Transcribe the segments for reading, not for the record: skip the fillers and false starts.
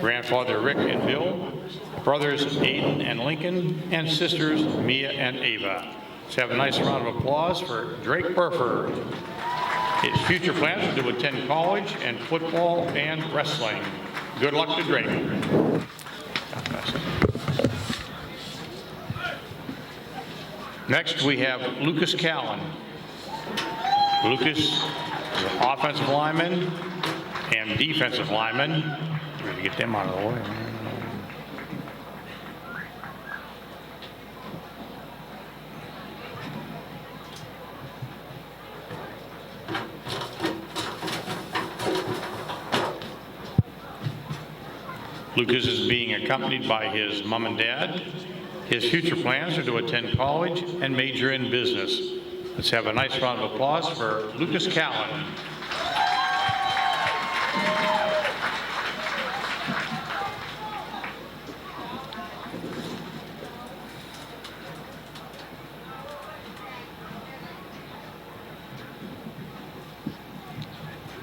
grandfather Rick and Bill, brothers Aiden and Lincoln, and sisters Mia and Ava. Let's have a nice round of applause for Drake Burford. His future plans are to attend college and football and wrestling. Good luck to Drake. Next, we have Lucas Callan. Lucas is an offensive lineman and defensive lineman. We're going to get them out of the way. Lucas is being accompanied by his mom and dad. His future plans are to attend college and major in business. Let's have a nice round of applause for Lucas Callan.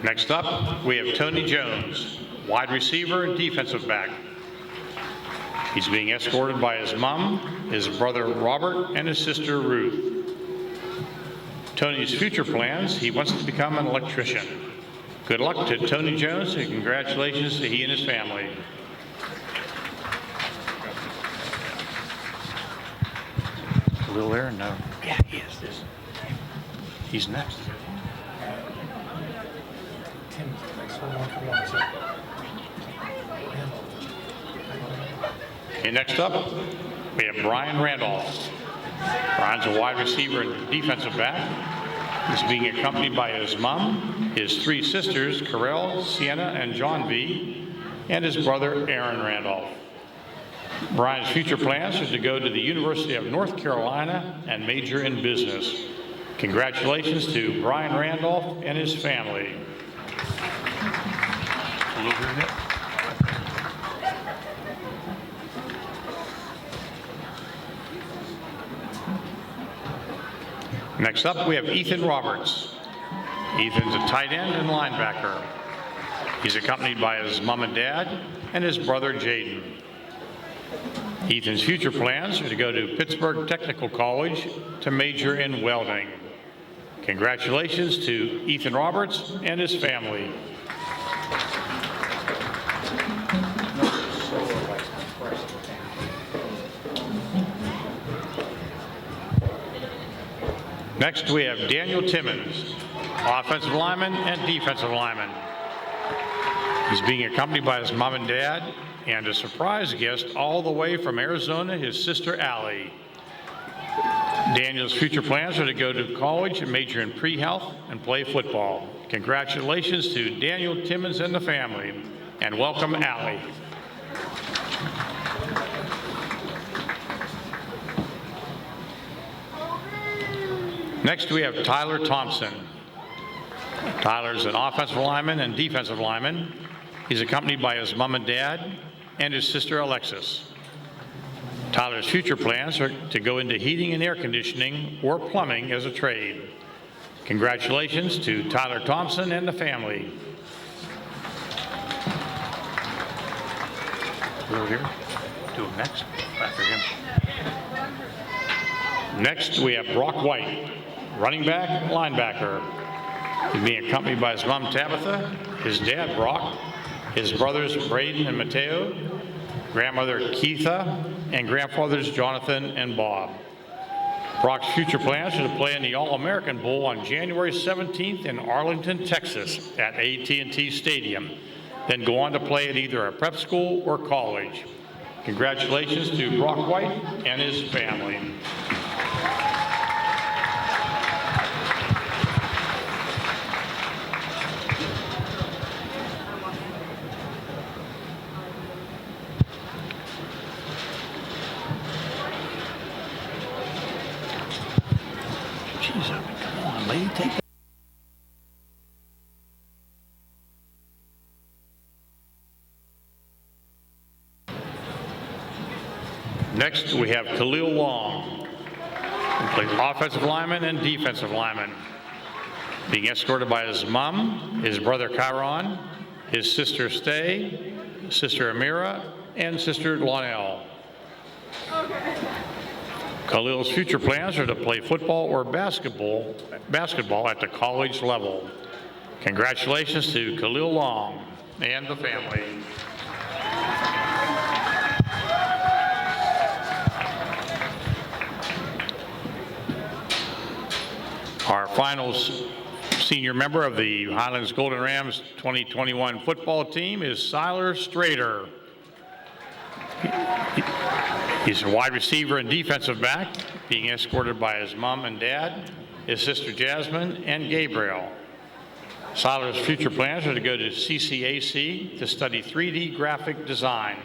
Next up, we have Tony Jones, wide receiver and defensive back. He's being escorted by his mom, his brother Robert, and his sister Ruth. Tony's future plans, he wants to become an electrician. Good luck to Tony Jones and congratulations to he and his family. Little there? No. Yeah, he is. He's next. Okay, next up, we have Brian Randolph. Brian's a wide receiver and defensive back. He's being accompanied by his mom, his three sisters, Carell, Sienna, and John V., and his brother, Aaron Randolph. Brian's future plans are to go to the University of North Carolina and major in business. Congratulations to Brian Randolph and his family. Next up, we have Ethan Roberts. Ethan's a tight end and linebacker. He's accompanied by his mom and dad and his brother Jaden. Ethan's future plans are to go to Pittsburgh Technical College to major in welding. Congratulations to Ethan Roberts and his family. Next, we have Daniel Timmons, offensive lineman and defensive lineman. He's being accompanied by his mom and dad and a surprise guest all the way from Arizona, his sister Allie. Daniel's future plans are to go to college and major in pre-health and play football. Congratulations to Daniel Timmons and the family, and welcome Allie. Next, we have Tyler Thompson. Tyler's an offensive lineman and defensive lineman. He's accompanied by his mom and dad and his sister Alexis. Tyler's future plans are to go into heating and air conditioning or plumbing as a trade. Congratulations to Tyler Thompson and the family. Over here. Do him next. After him. Next, we have Brock White, running back, linebacker. He's being accompanied by his mom, Tabitha, his dad, Brock, his brothers, Braden and Mateo, grandmother, Keitha, and grandfathers, Jonathan and Bob. Brock's future plans are to play in the All-American Bowl on January 17th in Arlington, Texas at AT&T Stadium, then go on to play at either a prep school or college. Congratulations to Brock White and his family. Come on, lady, take it. Next, we have Khalil Long, who plays offensive lineman and defensive lineman. Being escorted by his mom, his brother Chiron, his sister Stay, Sister Amira, and Sister Lonell. Khalil's future plans are to play football or basketball at the college level. Congratulations to Khalil Long and the family. Our final senior member of the Highlands Golden Rams 2021 football team is Siler Strader. He's a wide receiver and defensive back, being escorted by his mom and dad, his sister Jasmine, and Gabriel. Siler's future plans are to go to CCAC to study 3D graphic design.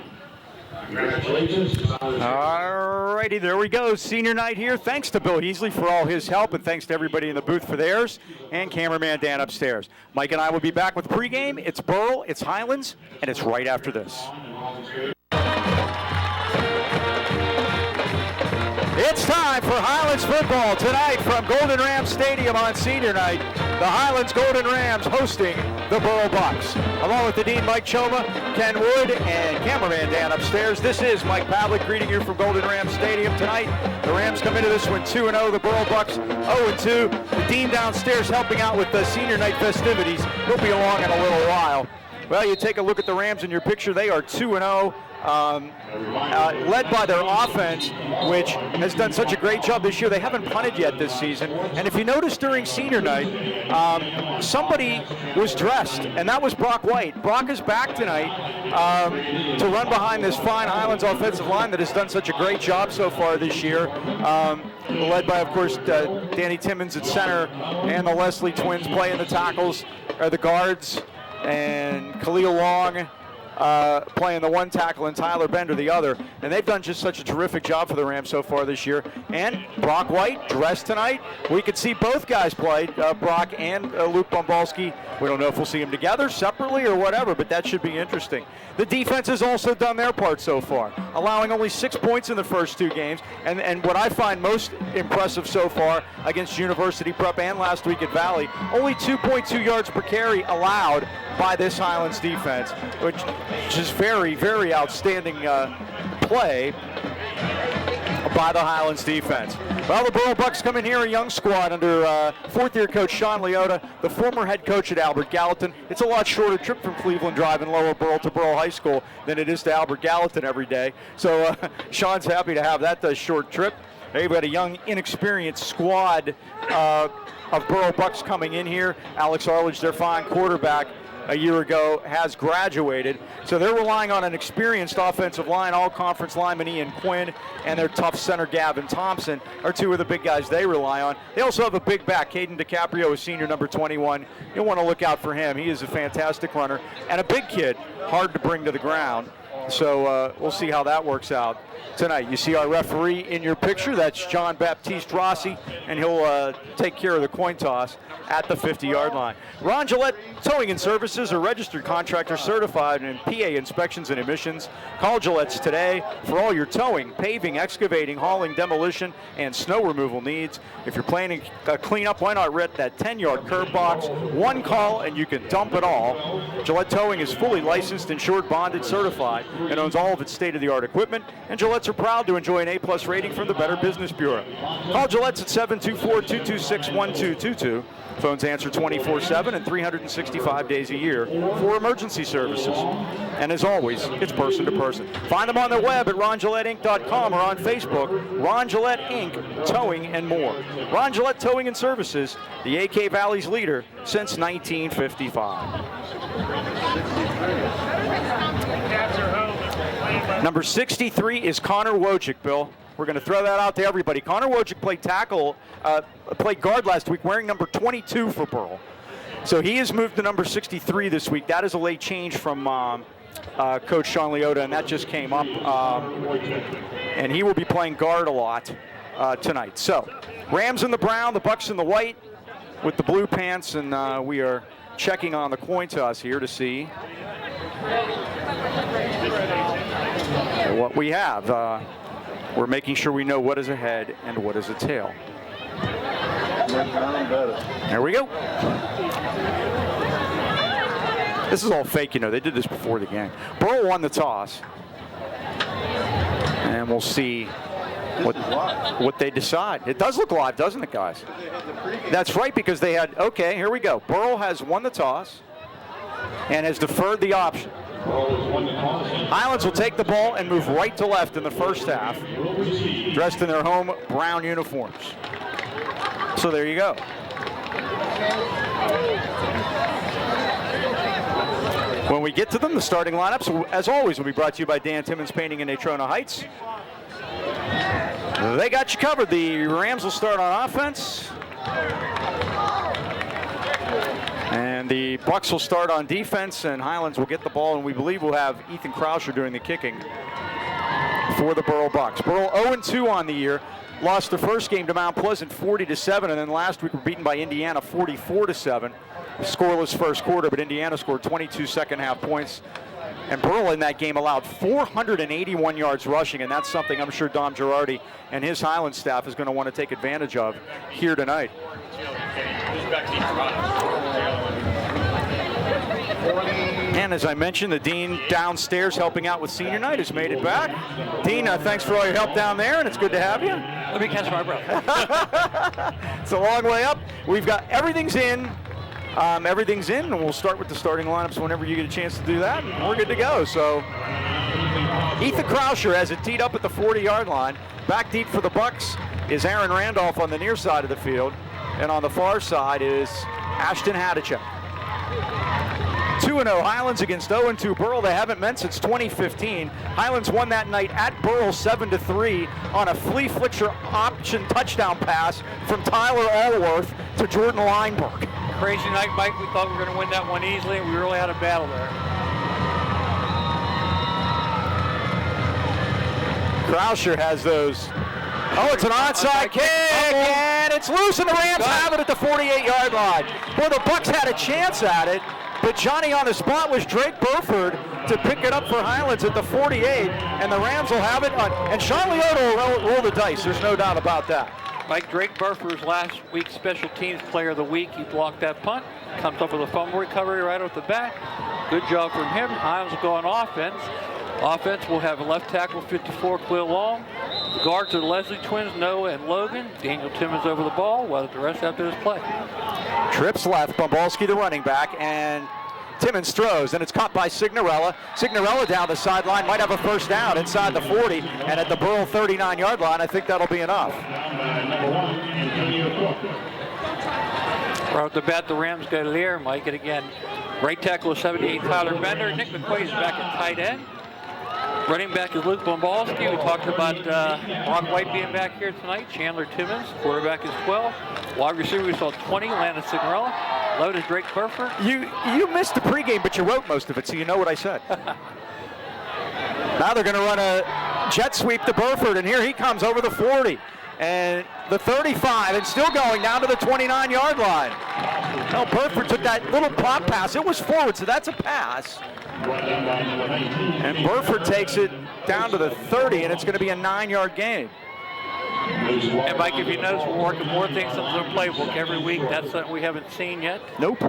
Congratulations. All righty, there we go. Senior night here. Thanks to Bill Heasley for all his help, and thanks to everybody in the booth for theirs, and cameraman Dan upstairs. Mike and I will be back with pregame. It's Burrell, it's Highlands, and it's right after this. It's time for Highlands football tonight from Golden Rams Stadium on senior night. The Highlands Golden Rams hosting the Burrell Bucks. Along with the Dean Mike Choma, Ken Wood, and cameraman Dan upstairs. This is Mike Pavlik greeting you from Golden Rams Stadium tonight. The Rams come into this one 2-0. The Burrell Bucks 0-2. The Dean downstairs helping out with the senior night festivities. He'll be along in a little while. Well, you take a look at the Rams in your picture. They are 2-0. Led by their offense, which has done such a great job this year. They haven't punted yet this season. And if you notice during senior night, somebody was dressed, and that was Brock White. Brock is back tonight to run behind this fine Highlands offensive line that has done such a great job so far this year. Led by, of course, Danny Timmons at center, and the Leslie twins playing the tackles, or the guards, and Khalil Long playing the one tackle and Tyler Bender the other. And they've done just such a terrific job for the Rams so far this year. And Brock White dressed tonight. We could see both guys play, Brock and Luke Bombalski. We don't know if we'll see them together, separately, or whatever, but that should be interesting. The defense has also done their part so far, allowing only 6 points in the first two games. And what I find most impressive so far against University Prep and last week at Valley, only 2.2 yards per carry allowed by this Highlands defense, which is very, very outstanding play by the Highlands defense. Well, the Burrell Bucks come in here, a young squad under fourth-year coach Sean Leota, the former head coach at Albert Gallatin. It's a lot shorter trip from Cleveland Drive in Lower Burrell to Burrell High School than it is to Albert Gallatin every day. So Sean's happy to have that short trip. They've got a young, inexperienced squad of Burrell Bucks coming in here. Alex Arledge, their fine quarterback, a year ago, has graduated. So they're relying on an experienced offensive line. All-conference lineman Ian Quinn and their tough center Gavin Thompson are two of the big guys they rely on. They also have a big back. Caden DiCaprio is senior number 21. You'll want to look out for him. He is a fantastic runner and a big kid, hard to bring to the ground. So we'll see how that works out tonight. You see our referee in your picture. That's John Baptiste Rossi, and he'll take care of the coin toss at the 50-yard line. Ron Gillette Towing and Services are registered contractor certified in PA inspections and emissions. Call Gillette's today for all your towing, paving, excavating, hauling, demolition, and snow removal needs. If you're planning a cleanup, why not rent that 10-yard curb box? One call and you can dump it all. Gillette Towing is fully licensed, insured, bonded, certified, and owns all of its state-of-the-art equipment. And Gillette's are proud to enjoy an A+ rating from the Better Business Bureau. Call Gillette's at 724-226-1222. Phones answer 24/7 and 365 days a year for emergency services. And as always, it's person to person. Find them on their web at RonGilletteInc.com or on Facebook, Ron Gillette Inc. Towing and more. Ron Gillette Towing and Services, the AK Valley's leader since 1955. Number 63 is Connor Wojcik, Bill. We're going to throw that out to everybody. Connor Wojcik played guard last week, wearing number 22 for Burrell. So he has moved to number 63 this week. That is a late change from Coach Sean Leota, and that just came up. And he will be playing guard a lot tonight. So Rams in the brown, the Bucks in the white with the blue pants, and we are checking on the coin toss here to see what we have. We're making sure we know what is a head and what is a tail. There we go. This is all fake, you know. They did this before the game. Burrell won the toss. And we'll see what they decide. It does look live, doesn't it, guys? That's right, because they had, okay, here we go. Burrell has won the toss and has deferred the option. Highlands will take the ball and move right to left in the first half, dressed in their home brown uniforms. So there you go. When we get to them, the starting lineups, as always, will be brought to you by Dan Timmons Painting in Natrona Heights. They got you covered. The Rams will start on offense. And the Bucks will start on defense, and Highlands will get the ball, and we believe we'll have Ethan Krauscher doing the kicking for the Burrell Bucks. Burrell 0-2 on the year. Lost the first game to Mount Pleasant 40-7, and then last week were beaten by Indiana 44-7. Scoreless first quarter, but Indiana scored 22 second half points. And Burrell in that game allowed 481 yards rushing, and that's something I'm sure Dom Girardi and his Highlands staff is going to want to take advantage of here tonight. And as I mentioned, the Dean downstairs helping out with senior night has made it back. Dean, thanks for all your help down there, and it's good to have you. Let me catch my breath. It's a long way up. We've got everything's in. Everything's in, and we'll start with the starting lineups whenever you get a chance to do that, and we're good to go. So Ethan Krauscher has it teed up at the 40-yard line. Back deep for the Bucks is Aaron Randolph on the near side of the field, and on the far side is Ashton Hadachek. 2-0 Highlands against 0-2 Burrell. They haven't met since 2015. Highlands won that night at Burrell 7-3 on a flea flicker option touchdown pass from Tyler Allworth to Jordan Lineberg. Crazy night, Mike. We thought we were going to win that one easily, and we really had a battle there. Krauscher has those. Oh, it's an onside kick, and it's loose, and the Rams have it at the 48-yard line. Well, the Bucks had a chance at it, but Johnny on the spot was Drake Burford to pick it up for Highlands at the 48, and the Rams will have it on. And Sean Leota will roll the dice. There's no doubt about that. Mike, Drake Burford's last week's special teams player of the week. He blocked that punt, comes up with a fumble recovery right off the bat. Good job from him. Highlands will go on offense. Offense will have a left tackle, 54, Cleo Long. The guards are the Leslie twins, Noah and Logan. Daniel Timmons over the ball, while the rest after this play. Trips left, Bombalski the running back, and Timmons throws, and it's caught by Signorella. Signorella down the sideline, might have a first down inside the 40, and at the Burrell 39-yard line, I think that'll be enough. Right off the bat, the Rams go to the air, Mike, and again, right tackle is 78, Tyler Bender. Nick McQuaid's back at tight end. Running back is Luke Bombalski. We talked about Brock White being back here tonight. Chandler Timmons. Quarterback is 12. Wide receiver, we saw 20, Landon Signorella. Load is Drake Burford. You missed the pregame, but you wrote most of it, so you know what I said. Now they're going to run a jet sweep to Burford, and here he comes over the 40. And the 35, and still going down to the 29-yard line. Now Burford took that little pop pass. It was forward, so that's a pass. And Burford takes it down to the 30, and it's going to be a 9-yard gain. And Mike, if you notice, we're working more things into the playbook every week. That's something we haven't seen yet. Nope.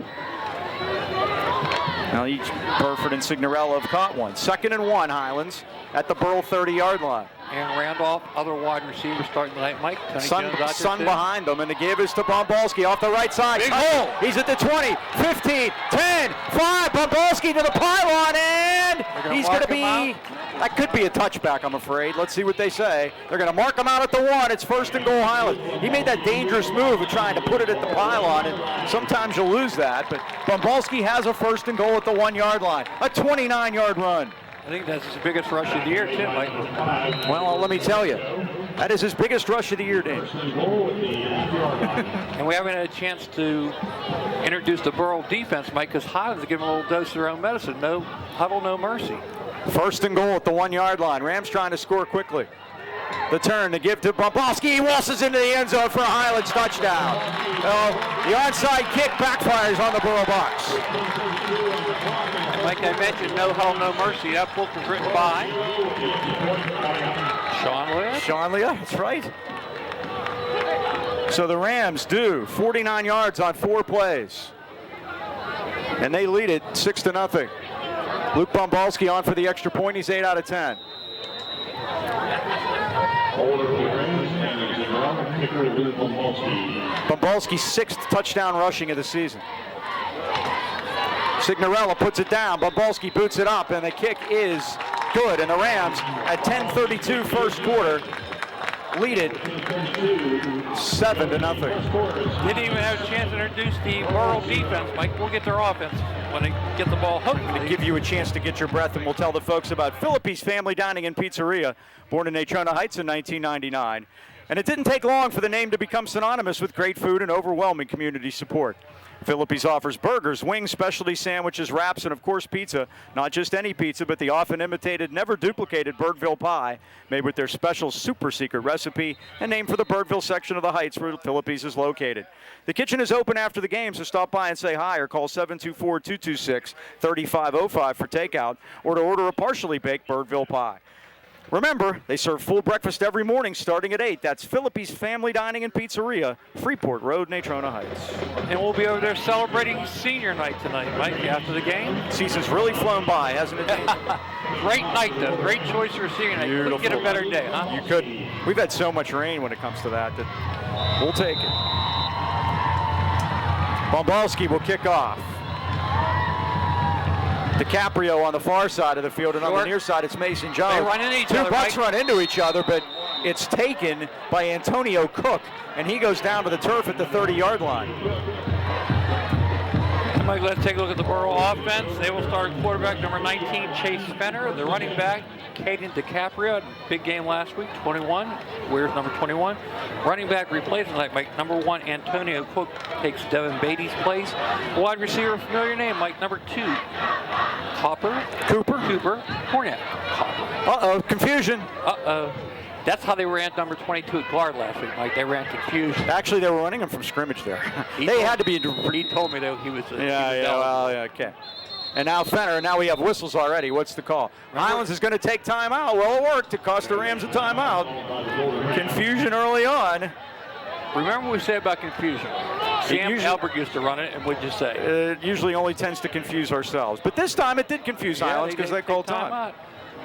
Now each Burford and Signorella have caught one. 2nd and 1, Highlands at the Burrell 30-yard line. And Randolph, other wide receiver starting tonight, Mike. Sun behind them, and the give is to Bombalski off the right side. Oh, he's at the 20, 15, 10, 5. Bombalski to the pylon, and he's going to be, that could be a touchback, I'm afraid. Let's see what they say. They're going to mark him out at the 1. It's 1st and goal, Highlands. He made that dangerous move of trying to put it at the pylon, and sometimes you'll lose that. But Bombalski has a 1st and goal at the 1-yard line. A 29-yard run. I think that's his biggest rush of the year, too, Mike. Well, let me tell you, that is his biggest rush of the year, Dan. And we haven't had a chance to introduce the Burrell defense, Mike, because Highlands give them a little dose of their own medicine. No huddle, no mercy. 1st and goal at the 1-yard line. Rams trying to score quickly. The turn to give to Bombalski. He waltzes into the end zone for a Highlands touchdown. The onside kick backfires on the Burrell Bucks. Like I mentioned, no huddle, no mercy. That book was written by Sean Leah. Sean Leah, that's right. So the Rams do 49 yards on 4 plays. And they lead it 6-0. Luke Bombalski on for the extra point. He's 8 out of 10. Bombalski's 6th touchdown rushing of the season. Signorella puts it down. Bombalski boots it up, and the kick is good. And the Rams, at 10:32 first quarter, lead it 7-0. Didn't even have a chance to introduce the Burrell defense, Mike. We'll get their offense when they get the ball hooked. To give you a chance to get your breath, and we'll tell the folks about Philippi's Family Dining and Pizzeria, born in Natrona Heights in 1999. And it didn't take long for the name to become synonymous with great food and overwhelming community support. Philippi's offers burgers, wings, specialty sandwiches, wraps, and of course pizza. Not just any pizza, but the often imitated, never duplicated Birdville pie, made with their special super secret recipe and named for the Birdville section of the Heights where Philippi's is located. The kitchen is open after the game, so stop by and say hi or call 724-226-3505 for takeout or to order a partially baked Birdville pie. Remember, they serve full breakfast every morning starting at 8. That's Philippi's Family Dining and Pizzeria, Freeport Road, Natrona Heights. And we'll be over there celebrating senior night tonight, Mike, after the game. Season's really flown by, hasn't it? Great night, though. Great choice for senior night. You couldn't get a better day, huh? You couldn't. We've had so much rain when it comes to that we'll take it. Bombalski will kick off. DiCaprio on the far side of the field, and on the near side, it's Mason Jones. They run into each other. Two bucks run into each other, but it's taken by Antonio Cook, and he goes down to the turf at the 30-yard line. Mike, let's take a look at the Burrell offense. They will start quarterback number 19, Chase Fenner. The running back, Caden DiCaprio, big game last week, 21. Where's number 21? Running back replacement, like number 1, Antonio Cook takes Devin Beatty's place. Wide receiver, familiar name, Mike, number 2, Cooper Hornet. Uh-oh, confusion. Uh-oh. That's how they ran number 22 at guard last week, Mike. They ran confusion. Actually, they were running him from scrimmage there. They had to be. He told me that he was. Okay. And now Fenner, and now we have whistles already. What's the call? Highlands is going to take timeout. Well, it worked. It cost the Rams a timeout. Confusion early on. Remember what we said about confusion. Sam Albert used to run it, and what'd you say? It usually only tends to confuse ourselves. But this time it did confuse Highlands because they called time.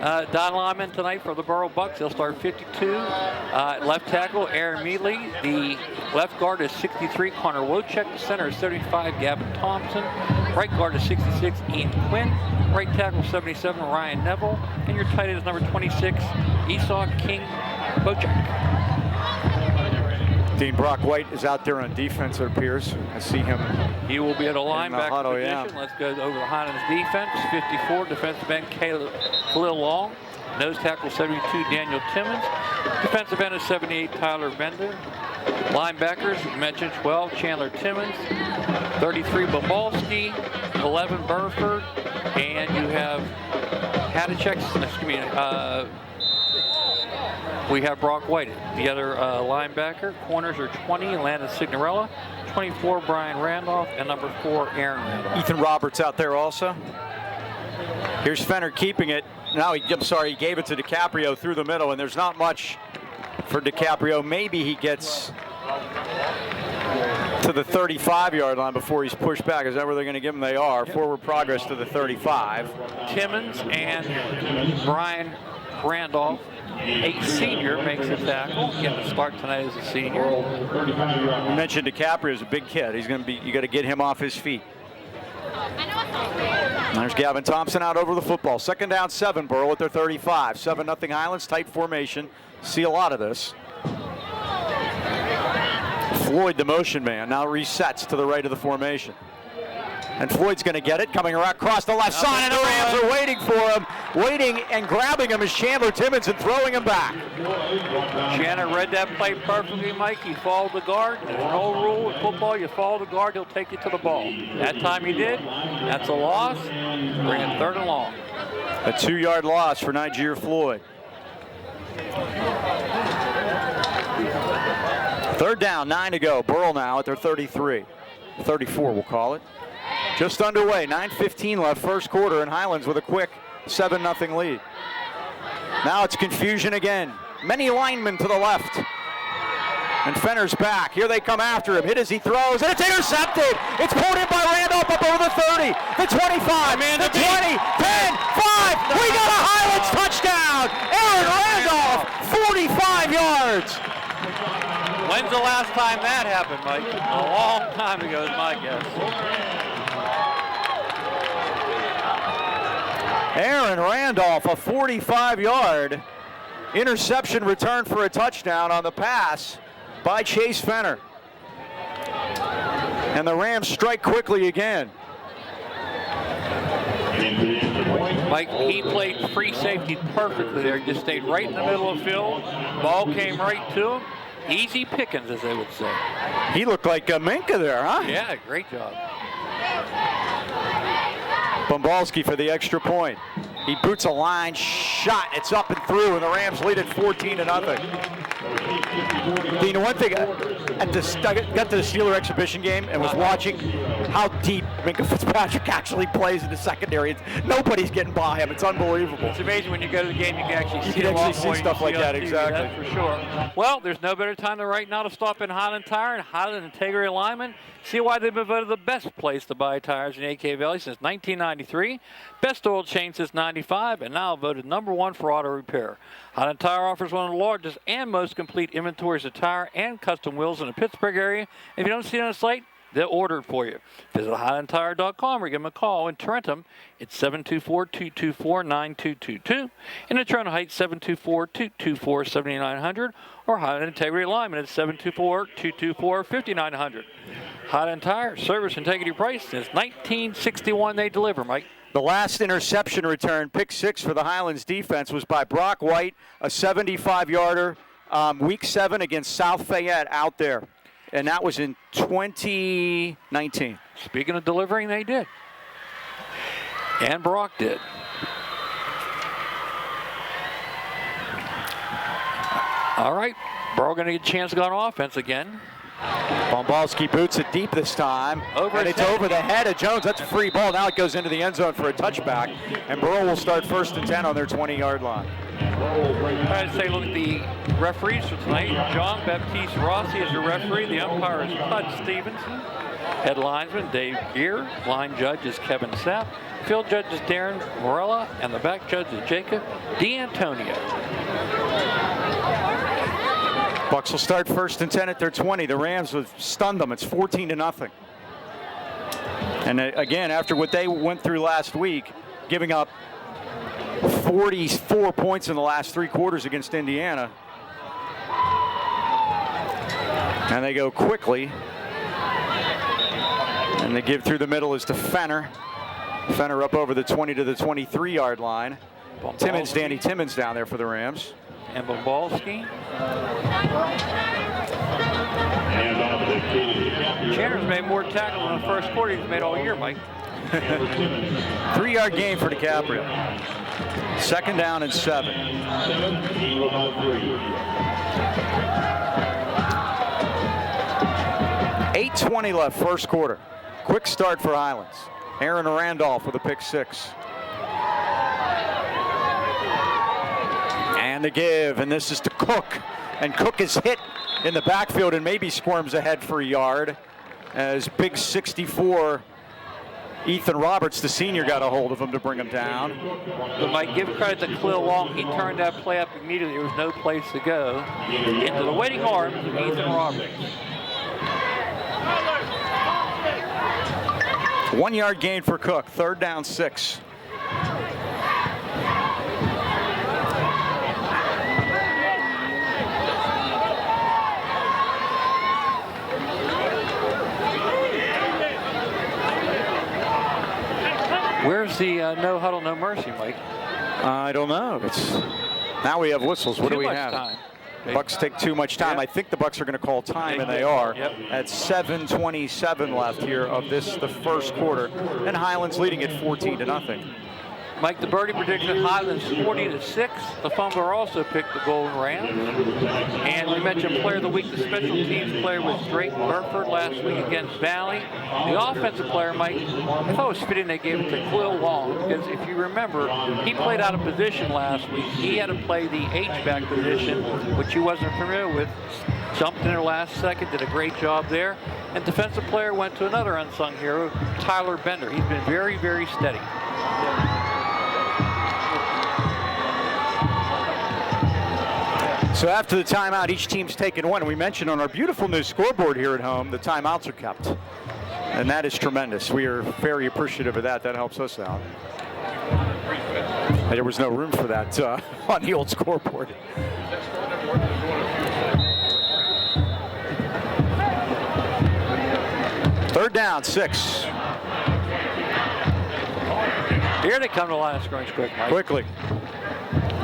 Don Lyman tonight for the Burrell Bucks. He'll start 52. Left tackle, Aaron Meadley. The left guard is 63, Connor Wojcik. The center is 75, Gavin Thompson. Right guard is 66, Ian Quinn. Right tackle, 77, Ryan Neville. And your tight end is number 26, Esau King Wojcik. Dean Brock White is out there on defense, it appears. I see him. He will be at a linebacker position. Yeah. Let's go over the Highlands defense. 54, defensive end Khalil Long. Nose tackle 72, Daniel Timmons. Defensive end is 78, Tyler Bender. Linebackers, you mentioned 12, Chandler Timmons. 33, Bombalski. 11, Burford. And you have we have Brock White, the other linebacker. Corners are 20, Landon Signorella. 24, Brian Randolph. And number 4, Aaron Randolph. Ethan Roberts out there also. Here's Fenner keeping it. Now, he gave it to DiCaprio through the middle, and there's not much for DiCaprio. Maybe he gets to the 35-yard line before he's pushed back. Is that where they're going to give him? They are. Forward progress to the 35. Timmons and Brian Randolph, a senior, makes a tackle. Getting a start tonight as a senior. You mentioned DiCaprio is a big kid. He's going to be. You got to get him off his feet. There's Gavin Thompson out over the football. 2nd down, 7. Burrell at their 35. 7-0 Highlands. Tight formation. See a lot of this. Floyd, the motion man, now resets to the right of the formation. And Floyd's going to get it, coming around across the left side, and the Rams are waiting for him. Waiting and grabbing him is Chandler Timmons and throwing him back. Chandler read that play perfectly, Mike. He followed the guard. There's an old rule in football. You follow the guard, he'll take you to the ball. That time he did. That's a loss. Bring it 3rd and long. A 2-yard loss for Niger Floyd. 3rd down, 9 to go. Burrell now at their 33. 34, we'll call it. Just underway, 9:15 left, first quarter, and Highlands with a quick 7-0 lead. Now it's confusion again. Many linemen to the left. And Fenner's back. Here they come after him. Hit as he throws, and it's intercepted. It's pulled in by Randolph up over the 30, the 25, the 20, 10, 5. We got a Highlands touchdown. Aaron Randolph, 45 yards. When's the last time that happened, Mike? A long time ago is my guess. Aaron Randolph, a 45-yard interception return for a touchdown on the pass by Chase Fenner. And the Rams strike quickly again. Mike, he played free safety perfectly there. Just stayed right in the middle of the field. Ball came right to him. Easy pickings, as they would say. He looked like Minka there, huh? Yeah, great job. Bombalski for the extra point. He boots a line shot. It's up and through, and the Rams lead it 14-0. Dean, one thing, I got to the Steeler exhibition game and was watching how deep Minka Fitzpatrick actually plays in the secondary. Nobody's getting by him. It's unbelievable. It's amazing when you go to the game, you can actually see stuff like that, exactly. That's for sure. Well, there's no better time than right now to stop in Highland Tire and Highland Integrity Alignment. See why they've been voted the best place to buy tires in AK Valley since 1993, best oil change since '95, and now voted #1 for auto repair. Highland Tire offers one of the largest and most complete inventories of tire and custom wheels in the Pittsburgh area. If you don't see it on the site, they'll order it for you. Visit HighlandTire.com or give them a call. In Tarentum, it's 724-224-9222. In the Toronto Heights, 724-224-7900. Or Highland Integrity Alignment at 724-224-5900. Highland Tire, service integrity price since 1961 they deliver, Mike. The last interception return, pick 6 for the Highlands defense, was by Brock White, a 75-yarder, week 7 against South Fayette out there. And that was in 2019. Speaking of delivering, they did. And Brock did. All right, Burrell going to get a chance to go on offense again. Bombalski boots it deep this time, and it's over the head of Jones. That's a free ball. Now it goes into the end zone for a touchback, and Burrell will start 1st and 10 on their 20-yard line. I'd say look at the referees for tonight. John Baptiste Rossi is your referee. The umpire is Bud Stevenson. Head linesman Dave Gear. Line judge is Kevin Sapp. Field judge is Darren Morella, and the back judge is Jacob D'Antonio. Bucks will start 1st and 10 at their 20. The Rams have stunned them. It's 14-0. And again, after what they went through last week, giving up 44 points in the last 3 quarters against Indiana. And they go quickly. And they give through the middle is to Fenner. Fenner up over the 20 to the 23-yard line. Danny Timmons down there for the Rams. And Bombalski. Chandler's made more tackles in the first quarter he's made all year, Mike. 3-yard gain for DiCaprio. 2nd down and 7. 8:20 left, first quarter. Quick start for Highlands. Aaron Randolph with a pick 6. And the give, and this is to Cook. And Cook is hit in the backfield and maybe squirms ahead for a yard as big 64 Ethan Roberts, the senior, got a hold of him to bring him down. But Mike, give credit to Khalil Long. He turned that play up immediately. There was no place to go. Into the waiting arms of Ethan Roberts. 1-yard gain for Cook, 3rd down 6. Where's the no huddle, no mercy, Mike? I don't know. Now we have whistles. What do we have? Time. Bucks take too much time. Yep. I think the Bucks are going to call time, and they are. Yep. At 7:27 left here of the first quarter, and Highlands leading at 14-0. Mike, the birdie predicted Highlands 40-6. The fumbler also picked the Golden Rams. And we mentioned player of the week. The special teams player was Drake Burford last week against Valley. The offensive player, Mike, I thought it was fitting they gave it to Khalil Long, because if you remember, he played out of position last week. He had to play the H-back position, which he wasn't familiar with. jumped in there last second, did a great job there. And defensive player went to another unsung hero, Tyler Bender. He's been very, very steady. So after the timeout, each team's taken one. We mentioned on our beautiful new scoreboard here at home, the timeouts are kept. And that is tremendous. We are very appreciative of that. That helps us out. And there was no room for that on the old scoreboard. Third down, 6. Here they come to the line of scrimmage quick, Mike. Quickly.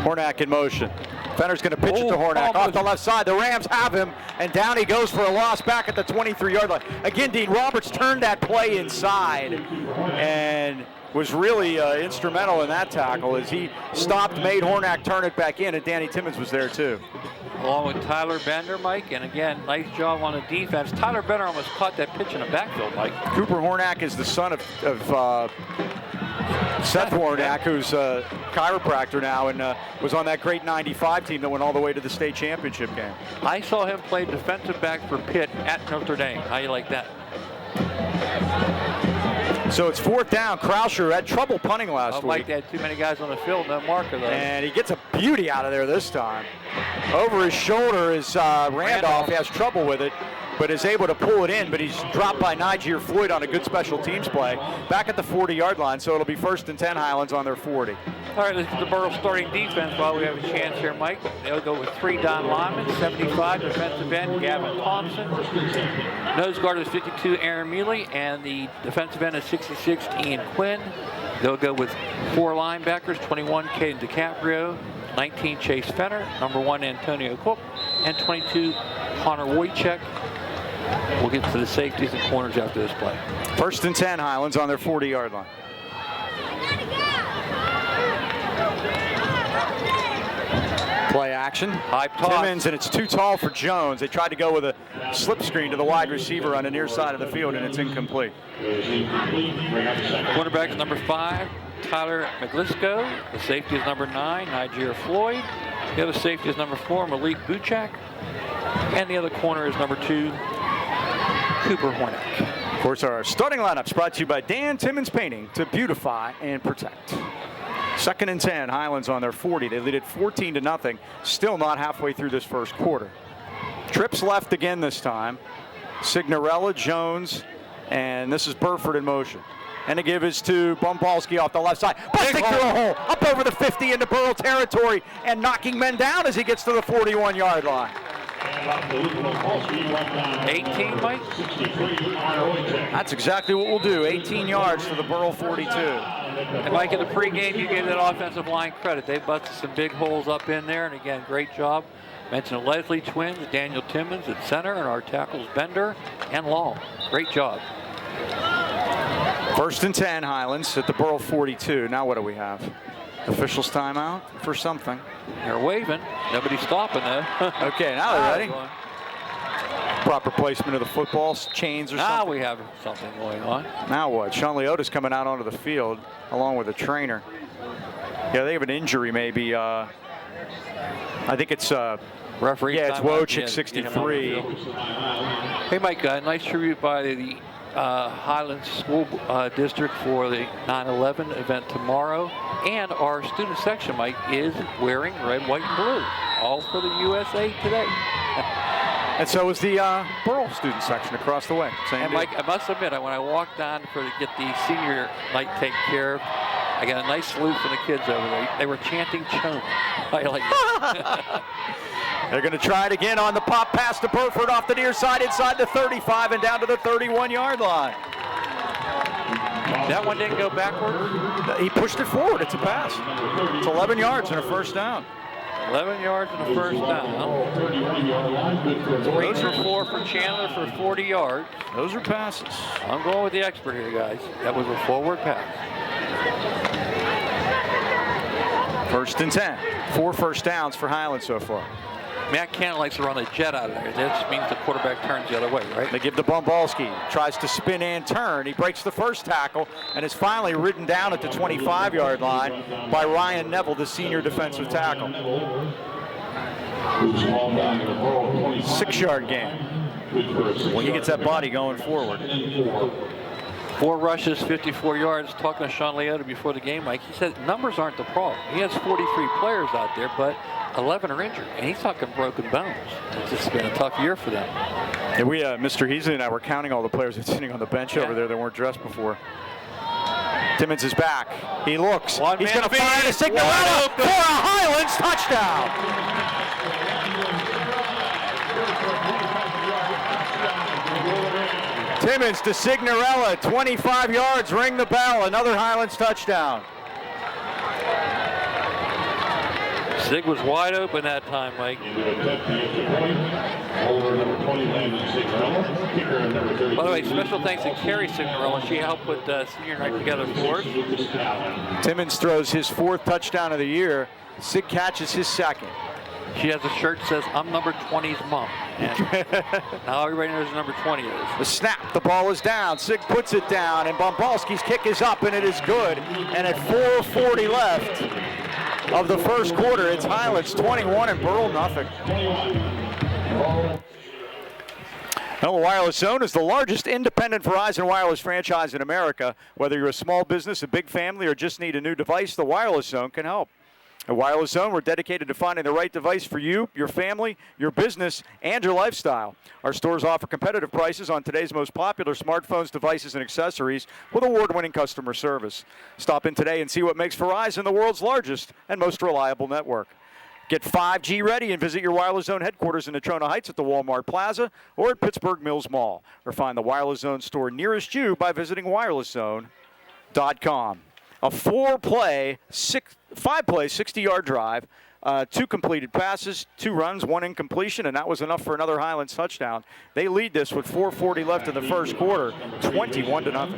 Hornak in motion. Fenner's going to pitch it to Hornak off the left side. The Rams have him, and down he goes for a loss back at the 23-yard line. Again, Dean Roberts turned that play inside and was really instrumental in that tackle as he stopped, made Hornak turn it back in, and Danny Timmons was there too. Along with Tyler Bender, Mike, and again, nice job on the defense. Tyler Bender almost caught that pitch in the backfield, Mike. Cooper Hornak is the son of Seth Hornak, who's a chiropractor now and was on that great 95 team that went all the way to the state championship game. I saw him play defensive back for Pitt at Notre Dame. How you like that? So it's 4th down. Krauscher had trouble punting last week. Mike, they had too many guys on the field, no marker though. And he gets a beauty out of there this time. Over his shoulder is Randolph. He has trouble with it, but is able to pull it in, but he's dropped by Niger Floyd on a good special teams play. Back at the 40-yard line, so it'll be 1st and 10 Highlands on their 40. All right, let's get the Burrell starting defense while we have a chance here, Mike. They'll go with 3 Don Lyman, 75 defensive end, Gavin Thompson. Nose guard is 52, Aaron Mealy, and the defensive end is 66, Ian Quinn. They'll go with 4 linebackers, 21, Caden DiCaprio, 19, Chase Fenner, number 1, Antonio Cook, and 22, Connor Wojcik. We'll get to the safeties and corners after this play. 1st and 10 Highlands on their 40-yard line. Play action. High toss. Timmons, and it's too tall for Jones. They tried to go with a slip screen to the wide receiver on the near side of the field, and it's incomplete. Cornerback is number 5, Tyler McGlisco. The safety is number 9, Niger Floyd. The other safety is number 4, Malik Buchak. And the other corner is number 2, Cooper Hornak. Of course, our starting lineups brought to you by Dan Timmons Painting to beautify and protect. 2nd and 10, Highlands on their 40. They lead it 14-0. Still not halfway through this first quarter. Trips left again this time. Signorella, Jones, and this is Burford in motion. And the give is to Bumbalski off the left side. Busting through a hole, up over the 50 into Burrell territory, and knocking men down as he gets to the 41-yard line. 18, Mike? That's exactly what we'll do. 18 yards to the Burrell 42. And Mike, in the pregame, you gave that offensive line credit. They busted some big holes up in there, and again, great job. Mentioned the Leslie twins, Daniel Timmons at center, and our tackles Bender and Long. Great job. 1st and 10, Highlands at the Burrell 42. Now what do we have? Officials timeout for something. They're waving. Nobody's stopping though. Okay, now they're ready. Proper placement of the football, chains or something. Now we have something going on. Now what? Sean Leota's coming out onto the field along with a trainer. Yeah, they have an injury maybe. I think it's referee. Yeah, it's Wojcik, 63. Hey, Mike, nice tribute by the Highlands School District for the 9/11 event tomorrow. And our student section, Mike, is wearing red, white, and blue. All for the USA today. And so is the Burrell student section across the way. And Mike, I must admit, when I walked down to get the senior night taken care of, I got a nice salute from the kids over there. They were chanting Choma. I like that. They're going to try it again on the pop pass to Burford off the near side inside the 35 and down to the 31-yard line. That one didn't go backward? He pushed it forward. It's a pass. It's 11 yards and a first down. 11 yards and a first down. 3 for 4 for Chandler for 40 yards. Those are passes. I'm going with the expert here, guys. That was a forward pass. 1st and 10. 4 first downs for Highlands so far. Matt Cannon likes to run a jet out of there. That means the quarterback turns the other way, right? They give to Bumbalski. Tries to spin and turn. He breaks the first tackle and is finally ridden down at the 25-yard line by Ryan Neville, the senior defensive tackle. 6-yard gain. When he gets that body going forward. 4 rushes, 54 yards. Talking to Sean Leota before the game, Mike, he said numbers aren't the problem. He has 43 players out there, but 11 are injured, and he's talking broken bones. It's just been a tough year for them. And we, Mr. Heasley and I were counting all the players that's sitting on the bench over there that weren't dressed before. Timmons is back. He looks. He's going to fire the Signorella for a Highlands touchdown. Timmons to Signorella, 25 yards, ring the bell, another Highlands touchdown. Sig was wide open that time, Mike. By the way, special thanks to Carrie Signorella. She helped put senior night together for us. Timmons throws his 4th touchdown of the year. Sig catches his 2nd. She has a shirt that says, "I'm number 20's mom." And now everybody knows who number 20 is. The snap, the ball is down. Sig puts it down, and Bombalski's kick is up, and it is good. And at 4:40 left of the first quarter, it's Highlands 21 and Burrell nothing. Now, Wireless Zone is the largest independent Verizon wireless franchise in America. Whether you're a small business, a big family, or just need a new device, the Wireless Zone can help. At Wireless Zone, we're dedicated to finding the right device for you, your family, your business, and your lifestyle. Our stores offer competitive prices on today's most popular smartphones, devices, and accessories with award-winning customer service. Stop in today and see what makes Verizon the world's largest and most reliable network. Get 5G ready and visit your Wireless Zone headquarters in Natrona Heights at the Walmart Plaza or at Pittsburgh Mills Mall. Or find the Wireless Zone store nearest you by visiting wirelesszone.com. A 5-play, 60-yard drive, 2 completed passes, 2 runs, 1 incompletion, and that was enough for another Highlands touchdown. They lead this with 4:40 left in the first quarter, 21-0.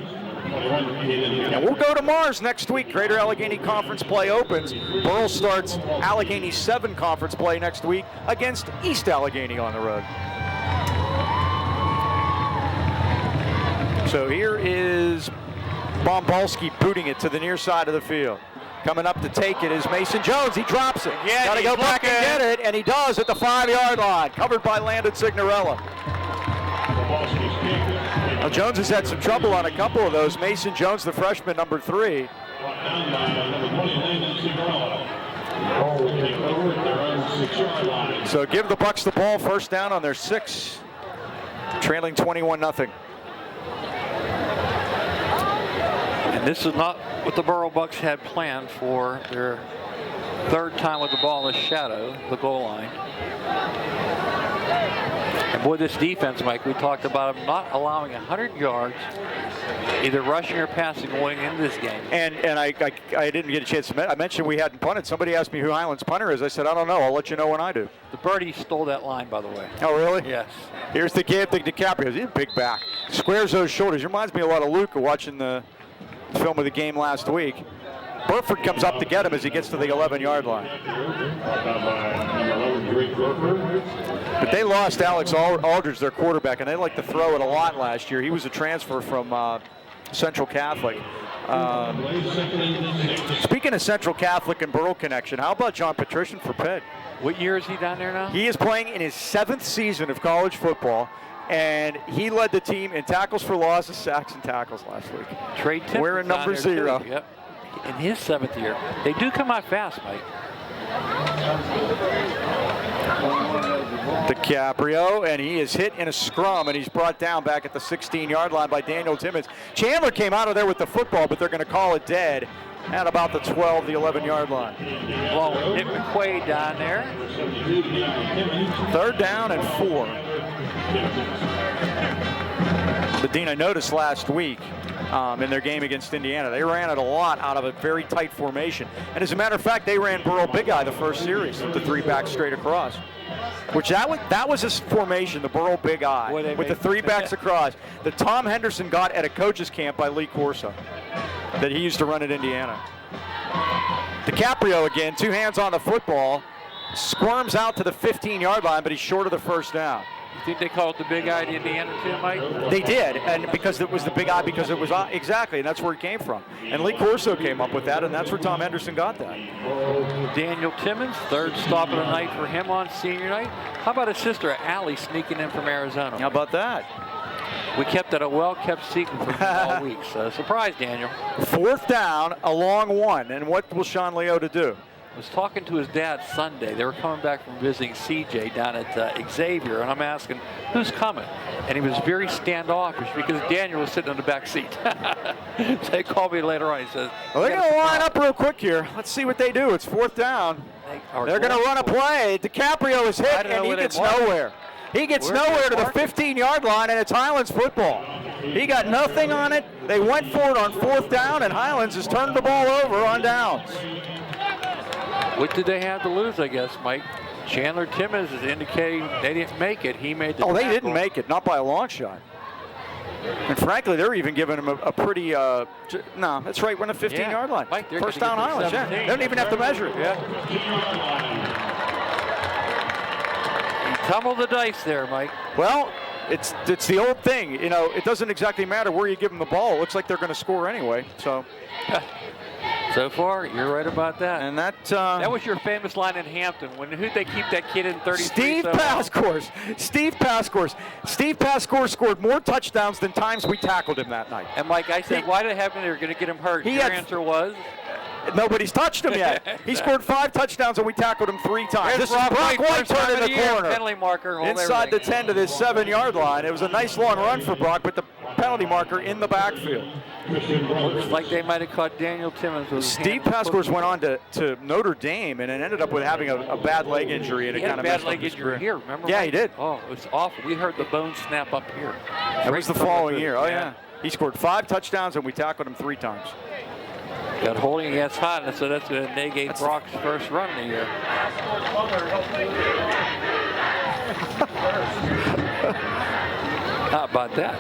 And we'll go to Mars next week. Greater Allegheny Conference play opens. Burrell starts Allegheny 7 conference play next week against East Allegheny on the road. So here is Bombalski booting it to the near side of the field. Coming up to take it is Mason Jones. He drops it. Yeah, got to go back and get it, and he does at the 5-yard line. Covered by Landon Signorella. Now, Jones has had some trouble on a couple of those. Mason Jones, the freshman, number 3. So give the Bucks the ball, first down on their 6, trailing 21-0. And this is not what the Burrell Bucks had planned for their 3rd time with the ball in the shadow, the goal line. And boy, this defense, Mike, we talked about them not allowing 100 yards, either rushing or passing going into this game. And I didn't get a chance to I mentioned we hadn't punted. Somebody asked me who Highlands punter is. I said, I don't know. I'll let you know when I do. The birdie stole that line, by the way. Oh, really? Yes. Here's the kid, DiCaprio. He's a big back. Squares those shoulders. He reminds me a lot of Luca watching the film of the game last week. Burford comes up to get him as he gets to the 11-yard line. But they lost Alex Aldridge, their quarterback, and they like to throw it a lot last year. He was a transfer from Central Catholic. Speaking of Central Catholic and Burrell connection, how about John Patrician for Pitt? What year is he down there now? He is playing in his 7th season of college football, and he led the team in tackles for losses, sacks, and tackles last week. Trey Tippett wearing number 0. Too. Yep. In his 7th year. They do come out fast, Mike. DiCaprio, and he is hit in a scrum, and he's brought down back at the 16-yard line by Daniel Timmons. Chandler came out of there with the football, but they're going to call it dead at about the 12, the 11-yard line. Well, Nick McQuaid down there. 3rd down and 4. But Dean, I noticed last week in their game against Indiana, they ran it a lot out of a very tight formation. And as a matter of fact, they ran Burrell Big Eye the first series, the 3 backs straight across. Which that was his formation, the Burrell Big Eye, with the 3 backs across that Tom Henderson got at a coach's camp by Lee Corso that he used to run at Indiana. DiCaprio again, 2 hands on the football, squirms out to the 15-yard line, but he's short of the first down. You think they called it the Big Eye to Indiana too, Mike? They did, and because it was the Big Eye, because it was exactly, and that's where it came from. And Lee Corso came up with that, and that's where Tom Henderson got that. Daniel Timmons, third stop of the night for him on senior night. How about his sister Allie sneaking in from Arizona? How about that? We kept that a well-kept secret from him all week. So surprise, Daniel. 4th down, a long one, and what will Sean Leota do? I was talking to his dad Sunday. They were coming back from visiting CJ down at Xavier, and I'm asking, who's coming? And he was very standoffish because Daniel was sitting in the back seat. So he called me later on. He says, well, they're going to line up real quick here. Let's see what they do. It's 4th down. They're going to run a play. DiCaprio is hit, and he gets nowhere. He gets nowhere to the 15-yard line, and it's Highlands football. He got nothing on it. They went for it on 4th down, and Highlands has turned the ball over on downs. What did they have to lose, I guess, Mike? Chandler Timmons is indicating they didn't make it. He made the tackle. They tackle. didn't make it, not by a long shot. And frankly, they're even giving him a pretty, no, that's right, we're on the 15-yard line. Mike, first down Highlands, yeah. They don't even have to measure it, yeah. You tumble the dice there, Mike. Well, it's the old thing, you know, it doesn't exactly matter where you give them the ball. It looks like they're going to score anyway, so. So far, you're right about that. And that was your famous line in Hampton. Who'd they keep that kid in 33? Steve Pascours. Steve Pascours scored more touchdowns than times we tackled him that night. And Mike, I said, why did it happen? They were going to get him hurt. Your answer was? Nobody's touched him yet. He scored 5 touchdowns and we tackled him 3 times. This is Brock White turning the corner. Penalty marker. Inside the 10 to this 7-yard line. It was a nice long run for Brock, but the penalty marker in the backfield. Looks like they might have caught Daniel Timmons. With Steve Pascours went on to Notre Dame and then ended up with having a bad leg injury. And he had a bad leg injury here, remember? Yeah, Mike? he did. Oh, it was awful. We heard the bone snap up here. That was the following year. Oh, yeah. He scored 5 touchdowns and we tackled him 3 times. Got holding against Highlands, so that's going to negate Brock's first run of the year. How about that?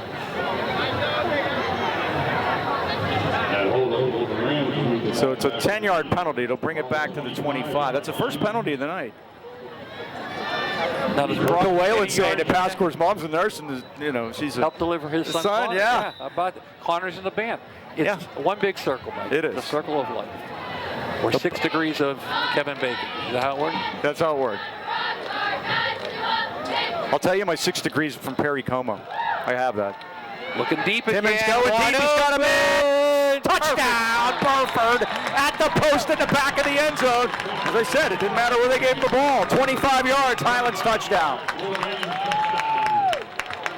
So it's a 10-yard penalty. It'll bring it back to the 25. That's the first penalty of the night. Now does Brock Whalen saying that Pascours' mom's a nurse and you know she's helped deliver his son. Yeah. How about that? Connor's in the band. It's one big circle, Mike. It is. The circle of life. Or 6 degrees of Kevin Bacon. Is that how it works? That's how it worked. I'll tell you my 6 degrees from Perry Como. I have that. Looking deep again. Timmons going deep. He's got him in. Touchdown, Burford at the post in the back of the end zone. As I said, it didn't matter where they gave him the ball. 25 yards, Highlands touchdown.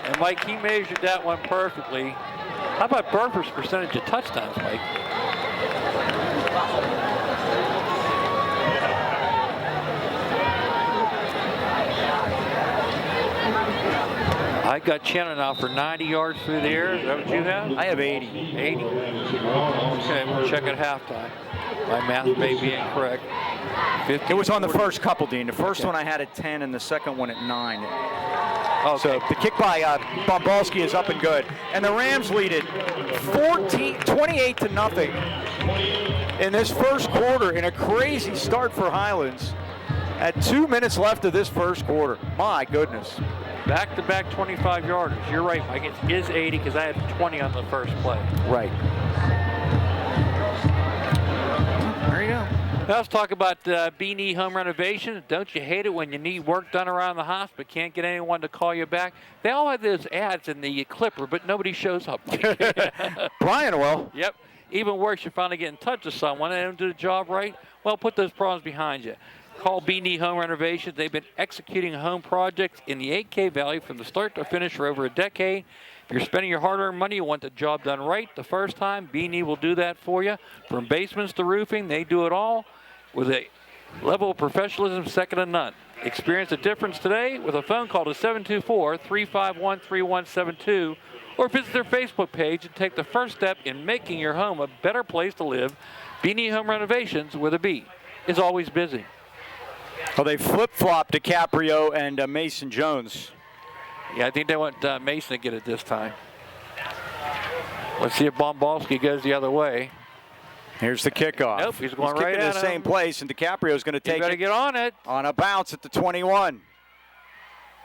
And Mike, he measured that one perfectly. How about Burford's percentage of touchdowns, Mike? I got Chandler now for 90 yards through the air. Is that what you have? I have 80. 80. Okay, we'll check at halftime. My math may be incorrect. It was on the first couple, Dean. The first one I had at 10 and the second one at 9. Okay. So the kick by Bombalski is up and good. And the Rams lead it 28 to nothing in this first quarter in a crazy start for Highlands at 2 minutes left of this first quarter. My goodness. Back-to-back 25-yarders. You're right, Mike. It is 80 because I had 20 on the first play. Right. There you go. Now let's talk about B&E Home Renovation. Don't you hate it when you need work done around the house but can't get anyone to call you back? They all have those ads in the Clipper, but nobody shows up. Brian will. Yep. Even worse, you finally get in touch with someone and they don't do the job right. Well, put those problems behind you. Call B&E Home Renovation. They've been executing home projects in the 8K Valley from the start to finish for over a decade. If you're spending your hard-earned money, you want the job done right the first time, B&E will do that for you. From basements to roofing, they do it all with a level of professionalism second to none. Experience the difference today with a phone call to 724-351-3172 or visit their Facebook page and take the first step in making your home a better place to live. B&E Home Renovations with a B is always busy. Well, they flip-flopped DiCaprio and Mason Jones. Yeah, I think they want Mason to get it this time. Let's see if Bombalski goes the other way. Here's the kickoff. Nope, he's going right kicking at to the same place, and DiCaprio is going to take it. Get on it. On a bounce at the 21.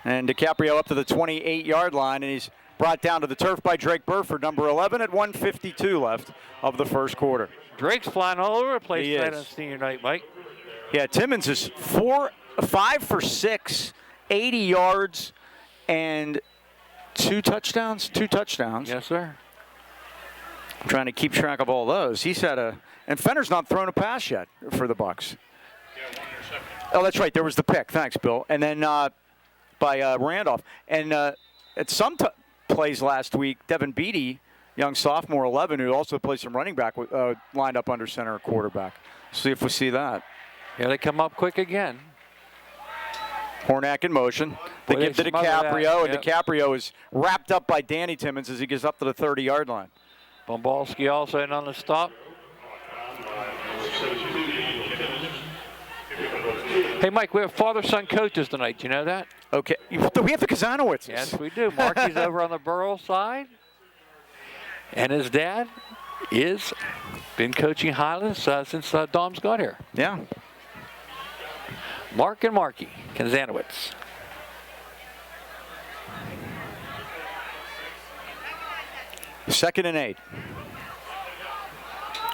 And DiCaprio up to the 28-yard line, and he's brought down to the turf by Drake Burford, number 11, at 1:52 left of the first quarter. Drake's flying all over the place He tonight is. on senior night, Mike. Yeah, Timmons is 5 for 6, 80 yards, and 2 touchdowns. 2 touchdowns. Yes, sir. I'm trying to keep track of all those. He's had and Fenner's not thrown a pass yet for the Bucks. Oh, that's right. There was the pick. Thanks, Bill. And then by Randolph. And at some plays last week, Devin Beatty, young sophomore, 11, who also plays some running back, lined up under center or quarterback. See if we see that. Yeah, they come up quick again. Hornak in motion. They Boy, give to they smother that. DiCaprio, and Yep. DiCaprio is wrapped up by Danny Timmons as he gets up to the 30-yard line. Bombalski also in on the stop. Hey, Mike, we have father-son coaches tonight. Do you know that? Okay. We have the Kazanowitzes. Yes, we do. Marky's over on the Burrell side. And his dad is been coaching Highlands since Dom's got here. Yeah. Mark and Marky Kazanowitz. Second and 8.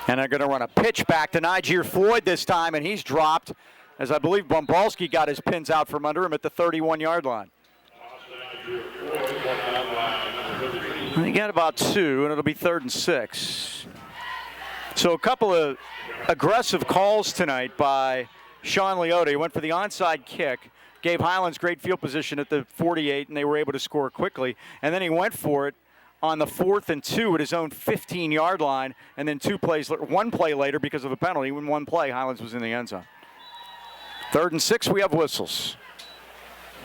And they're going to run a pitch back to Niger Floyd this time, and he's dropped, as I believe Bombalski got his pins out from under him at the 31-yard line. He got about 2, and it'll be 3rd and 6. So a couple of aggressive calls tonight by Sean Leota. He went for the onside kick, gave Highlands great field position at the 48, and they were able to score quickly. And then he went for it on the 4th and 2 at his own 15-yard line, and then 1 play later because of a penalty. In 1 play, Highlands was in the end zone. 3rd and 6, we have whistles.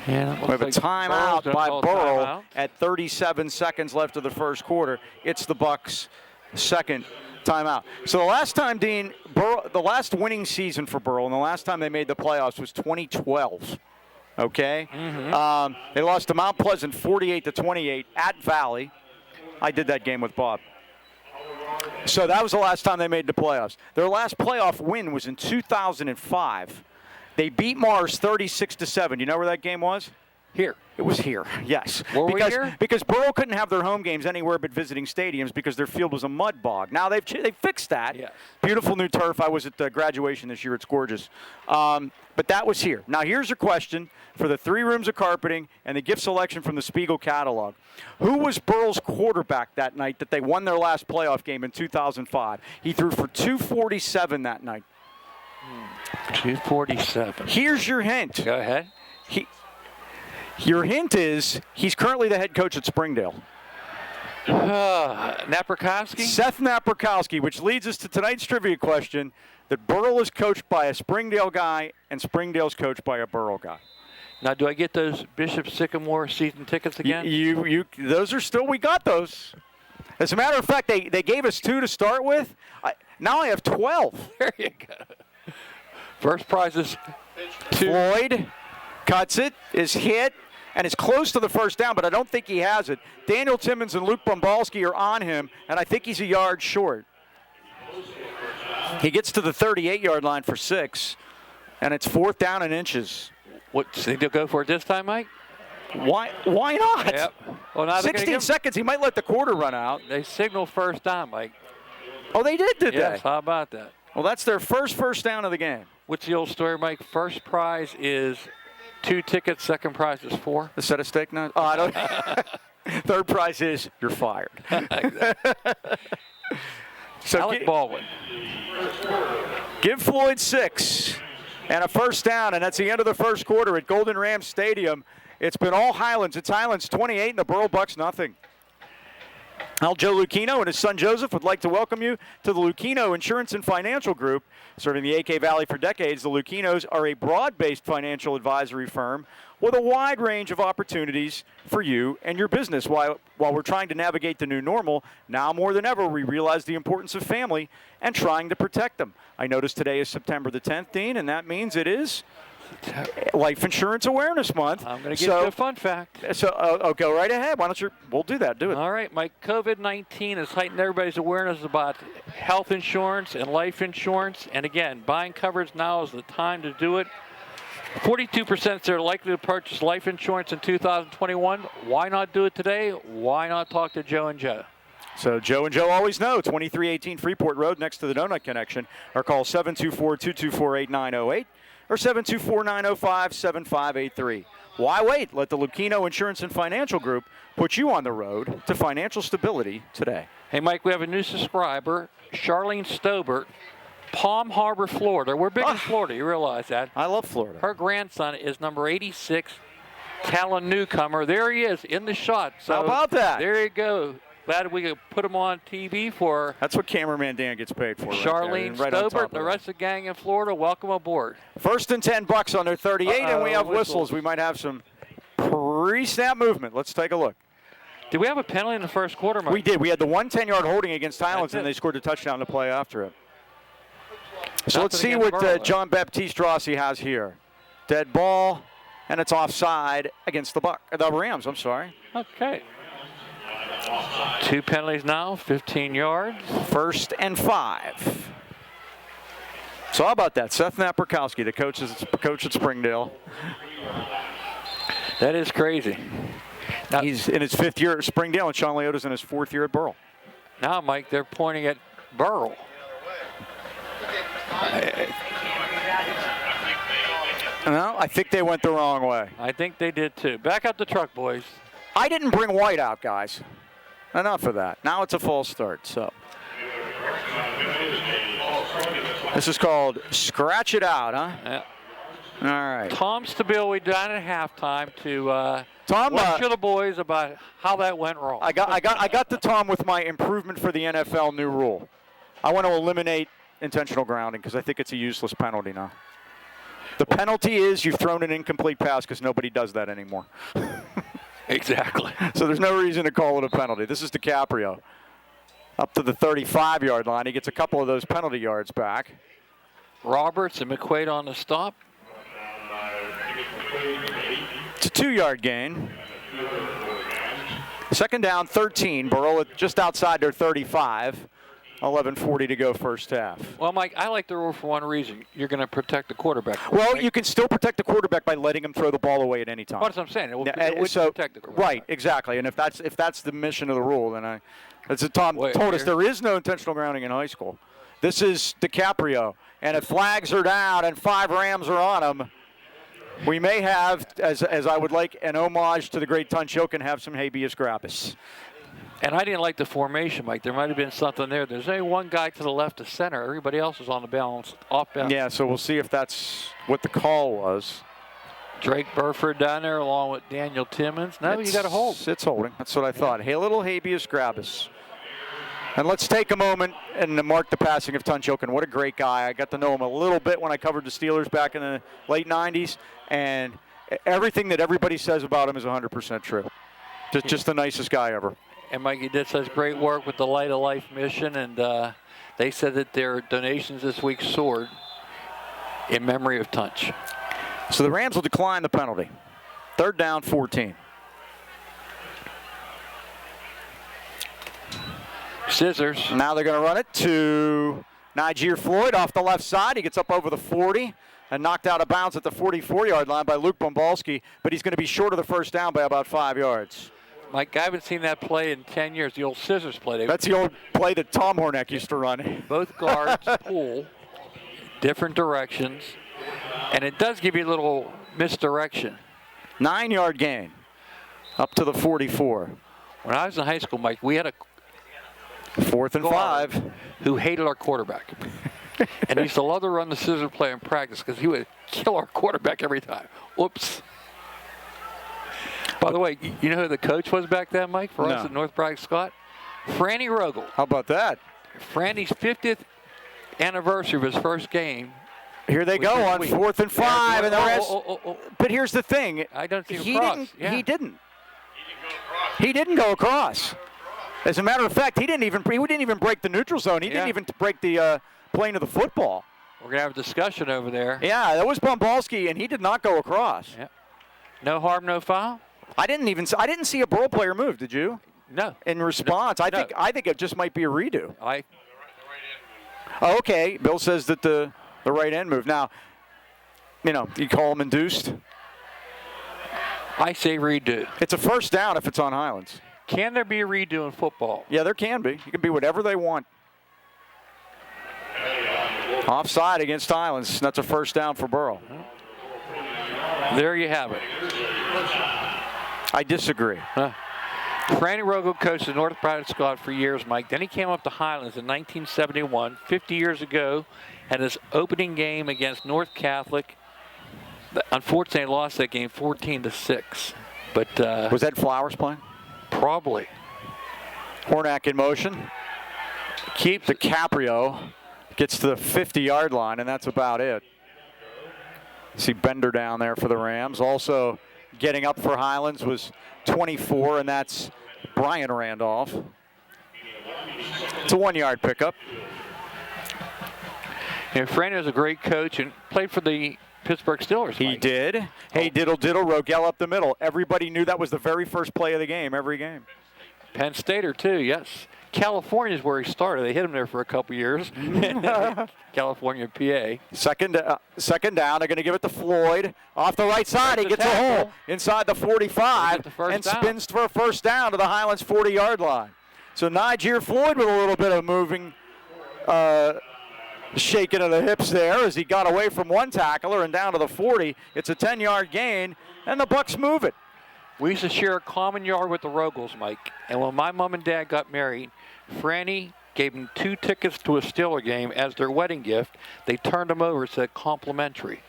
Yeah, We have a timeout by Burrell timeout. at 37 seconds left of the first quarter. It's the Bucks' second timeout. So the last time, Dean, the last winning season for Burrell and the last time they made the playoffs was 2012. Okay? They lost to Mount Pleasant 48-28 at Valley. I did that game with Bob. So that was the last time they made the playoffs. Their last playoff win was in 2005. They beat Mars 36-7. You know where that game was? Here. It was here, yes. Were we here? Because Burrell couldn't have their home games anywhere but visiting stadiums because their field was a mud bog. Now they've fixed that. Yes. Beautiful new turf. I was at the graduation this year. It's gorgeous. But that was here. Now here's a question for the 3 rooms of carpeting and the gift selection from the Spiegel catalog. Who was Burrell's quarterback that night that they won their last playoff game in 2005? He threw for 247 that night. 247. Here's your hint. Go ahead. Your hint is he's currently the head coach at Springdale. Napierkowski? Seth Napierkowski, which leads us to tonight's trivia question, that Burrell is coached by a Springdale guy and Springdale's coached by a Burrell guy. Now, do I get those Bishop Sycamore season tickets again? Those are still, we got those. As a matter of fact, they gave us 2 to start with. Now I have 12. There you go. First prize is 2. Floyd cuts it, is hit, and is close to the first down, but I don't think he has it. Daniel Timmons and Luke Bombalski are on him, and I think he's a yard short. He gets to the 38-yard line for 6, and it's 4th down and inches. What, think they'll go for it this time, Mike? Why not? Yep. Well, now they're gonna 16 seconds. He might let the quarter run out. They signal first down, Mike. Oh, they did Yes, they? how about that? Well, that's their first down of the game. What's the old story, Mike? First prize is 2 tickets. Second prize is 4. A set of steak nuts? Oh, I don't. Third prize is you're fired. So Alec Baldwin. Give Floyd 6 and a first down, and that's the end of the first quarter at Golden Ram Stadium. It's been all Highlands. It's Highlands 28 and the Burrell Bucks nothing. Al Joe Lucchino and his son Joseph would like to welcome you to the Lucchino Insurance and Financial Group. Serving the AK Valley for decades, the Lucchinos are a broad-based financial advisory firm with a wide range of opportunities for you and your business. While we're trying to navigate the new normal, now more than ever, we realize the importance of family and trying to protect them. I noticed today is September the 10th, Dean, and that means it is Life Insurance Awareness Month. I'm going to give you a fun fact. So, go right ahead. Why don't you? We'll do that. Do it. All right, Mike. COVID-19 has heightened everybody's awareness about health insurance and life insurance. And again, buying coverage now is the time to do it. 42% they're likely to purchase life insurance in 2021. Why not do it today? Why not talk to Joe and Joe? So Joe and Joe always know, 2318 Freeport Road next to the Donut Connection, or call 724-224-8908 or 724-905-7583. Why wait? Let the Lucchino Insurance and Financial Group put you on the road to financial stability today. Hey, Mike, we have a new subscriber, Charlene Stobert, Palm Harbor, Florida. We're big in Florida. You realize that? I love Florida. Her grandson is number 86, talent newcomer. There he is in the shot. So how about that? There you go. Glad we could put him on TV for. That's what cameraman Dan gets paid for. Charlene right Stobert, the rest of the gang in Florida. Welcome aboard. First and $10 on their 38, and we have whistles. We might have some pre-snap movement. Let's take a look. Did we have a penalty in the first quarter, Mike? We did. We had the 1 10-yard holding against Highlands, and they scored a touchdown to play after it. So let's see what John Baptiste Rossi has here. Dead ball, and it's offside against the Rams. I'm sorry. Okay. 2 penalties now, 15 yards. First and 5. So how about that? Seth Naprikowski, the coach at Springdale. That is crazy. Now, he's in his 5th year at Springdale, and Sean Leota's in his 4th year at Burrell. Now, Mike, they're pointing at Burrell. No, I think they went the wrong way. I think they did too. Back up the truck, boys. I didn't bring White out, guys. Enough of that. Now it's a false start. So this is called scratch it out, huh? Yeah. All right. Tom Stabile, we done at halftime to Tom, lecture the boys about how that went wrong. I got to Tom with my improvement for the NFL new rule. I want to eliminate intentional grounding because I think it's a useless penalty now. The penalty is you've thrown an incomplete pass because nobody does that anymore. Exactly. So there's no reason to call it a penalty. This is DiCaprio. Up to the 35-yard line. He gets a couple of those penalty yards back. Roberts and McQuaid on the stop. It's a 2-yard gain. Second down, 13. Burrell just outside their 35. 11:40 to go first half. Well, Mike, I like the rule for one reason. You're going to protect the quarterback. Well, you can still protect the quarterback by letting him throw the ball away at any time. That's what I'm saying. It would protect the quarterback. Right, exactly. And if that's the mission of the rule, then Tom told us there is no intentional grounding in high school. This is DiCaprio. And if flags are down and 5 Rams are on him, we may have, as I would like an homage to the great Tunchok, and have some habeas corpus. And I didn't like the formation, Mike. There might have been something there. There's only one guy to the left of center. Everybody else is on the balance, off balance. Yeah, so we'll see if that's what the call was. Drake Burford down there along with Daniel Timmons. No, you got to hold. It's holding. That's what I thought. Hey, a little habeas corpus. And let's take a moment and mark the passing of Tunchokin. What a great guy. I got to know him a little bit when I covered the Steelers back in the late 90s. And everything that everybody says about him is 100% true. Just the nicest guy ever. And Mike, he did such great work with the Light of Life mission, and they said that their donations this week soared in memory of Tunch. So the Rams will decline the penalty. 3rd down, 14. Scissors. Now they're going to run it to Niger Floyd off the left side. He gets up over the 40 and knocked out of bounds at the 44-yard line by Luke Bombalski, but he's going to be short of the first down by about 5 yards. Mike, I haven't seen that play in 10 years, the old scissors play. That's the old play that Tom Hornack used to run. Both guards pull different directions, and it does give you a little misdirection. 9-yard gain up to the 44. When I was in high school, Mike, we had a 4th and 5 who hated our quarterback. And he used to love to run the scissor play in practice because he would kill our quarterback every time. Whoops. By the way, you know who the coach was back then, Mike, for us at North Bragg Scott? Franny Rogel. How about that? Franny's 50th anniversary of his first game. Here they go on 4th and 5. And the rest. But here's the thing. I don't see him cross. He didn't. He didn't go across. As a matter of fact, he didn't even break the neutral zone. He didn't even break the plane of the football. We're going to have a discussion over there. Yeah, that was Bombalski, and he did not go across. Yeah. No harm, no foul? I didn't see a Burrell player move, did you? No. In response, I think it just might be a redo. Oh, okay, Bill says that the right end move. Now, you call them induced. I say redo. It's a first down if it's on Highlands. Can there be a redo in football? Yeah, there can be. You can be whatever they want. Offside against Highlands. That's a first down for Burrell. There you have it. I disagree. Franny Rogo coached the North Private Squad for years, Mike. Then he came up to Highlands in 1971, 50 years ago, had his opening game against North Catholic. Unfortunately, lost that game 14-6. But was that Flowers playing? Probably. Hornak in motion. Keep the Caprio. Gets to the 50-yard line, and that's about it. See Bender down there for the Rams. Also getting up for Highlands was 24, and that's Brian Randolph. It's a 1-yard pickup. Franny was a great coach and played for the Pittsburgh Steelers. He did. Hey, diddle, Rogel up the middle. Everybody knew that was the very first play of the game, every game. Penn Stater, too, yes. California is where he started. They hit him there for a couple years. California, PA. Second down. They're going to give it to Floyd. Off the right side, he gets a hole inside the 45 and spins for a first down to the Highlands 40-yard line. So Niger Floyd with a little bit of moving, shaking of the hips there as he got away from one tackler and down to the 40. It's a 10-yard gain, and the Bucks move it. We used to share a common yard with the Rogels, Mike. And when my mom and dad got married, Franny gave them 2 tickets to a Steeler game as their wedding gift. They turned them over and said complimentary.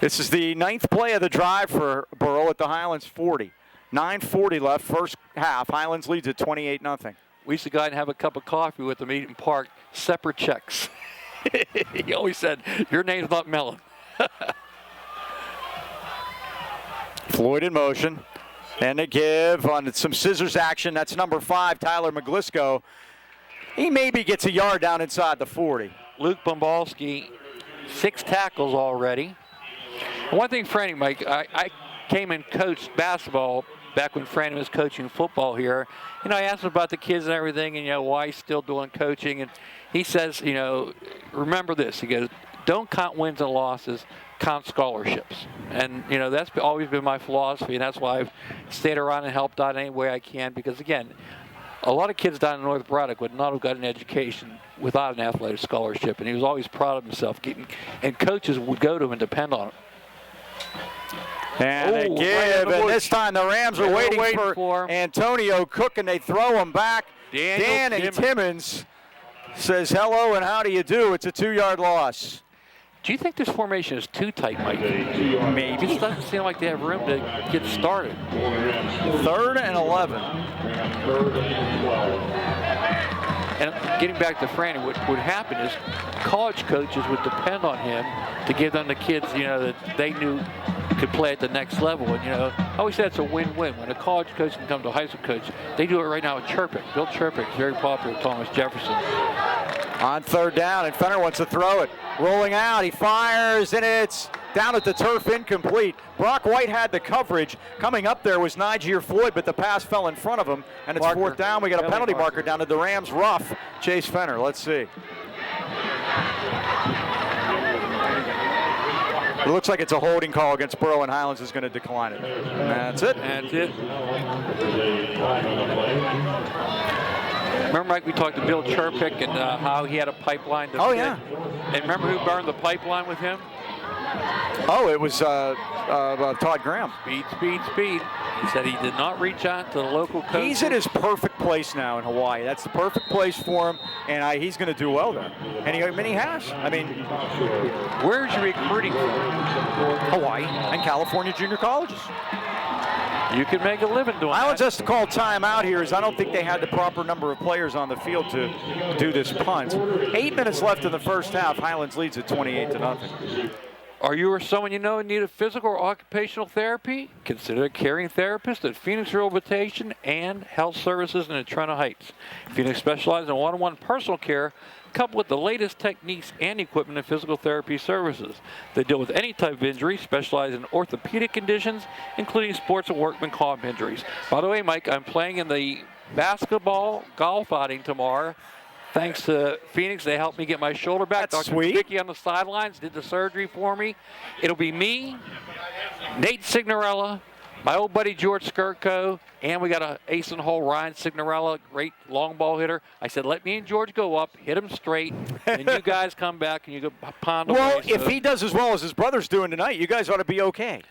This is the 9th play of the drive for Burrell at the Highlands 40. 9:40 left, first half. Highlands leads at 28-0. We used to go out and have a cup of coffee with them, Eden Park, separate checks. He always said, your name's not Mellon. Floyd in motion. And they give on some scissors action. That's number 5, Tyler McGlisco. He maybe gets a yard down inside the 40. Luke Bombalski, 6 tackles already. One thing, Franny, Mike, I came and coached basketball back when Franny was coaching football here. I asked him about the kids and everything and, why he's still doing coaching. And he says, remember this. He goes, don't count wins and losses, count scholarships. And, that's always been my philosophy, and that's why I've stayed around and helped out any way I can. Because, again, a lot of kids down in North Braddock would not have got an education without an athletic scholarship, and he was always proud of himself. And coaches would go to him and depend on him. And they give, and this time the Rams are waiting for Antonio Cook, and they throw him back. Danny Timmons says hello and how do you do. It's a 2-yard loss. Do you think this formation is too tight, Mike? Maybe. It doesn't seem like they have room to get started. 3rd and 11. And getting back to Franny, what would happen is college coaches would depend on him to give them the kids, that they knew could play at the next level. And, I always said it's a win-win. When a college coach can come to a high school coach, they do it right now with Chirpic. Bill Chirpic, very popular with Thomas Jefferson. On 3rd down, and Fenner wants to throw it. Rolling out, he fires, and it's down at the turf, incomplete. Brock White had the coverage. Coming up there was Niger Floyd, but the pass fell in front of him, and it's 4th down. We got a penalty marker down to the Rams rough. Chase Fenner, let's see. It looks like it's a holding call against Burrell, and Highlands is going to decline it. That's it. That's it. Remember, Mike, we talked to Bill Chirpic and how he had a pipeline. Yeah. And remember who burned the pipeline with him? Oh, it was Todd Graham. Speed. He said he did not reach out to the local coach. He's in his perfect place now in Hawaii. That's the perfect place for him, and he's going to do well there. And he has. Where's your recruiting from? Hawaii and California junior colleges. You can make a living doing Highlands that. has to call timeout here, as I don't think they had the proper number of players on the field to do this punt. 8 minutes left in the first half. Highlands leads at 28-0. Are you or someone you know in need of physical or occupational therapy? Consider a caring therapist at Phoenix Rehabilitation and Health Services in Trento Heights. Phoenix specializes in one-on-one personal care coupled with the latest techniques and equipment in physical therapy services. They deal with any type of injury, specialize in orthopedic conditions, including sports and workman comp injuries. By the way, Mike, I'm playing in the basketball golf outing tomorrow Thanks to Phoenix, they helped me get my shoulder back. That's Dr. sweet. Vicky on the sidelines did the surgery for me. It'll be me, Nate Signorella, my old buddy George Skirko, and we got a ace in the hole, Ryan Signorella, great long ball hitter. I said, let me and George go up, hit him straight, and you guys come back and you go pond away. Well, if he does as well as his brother's doing tonight, you guys ought to be okay.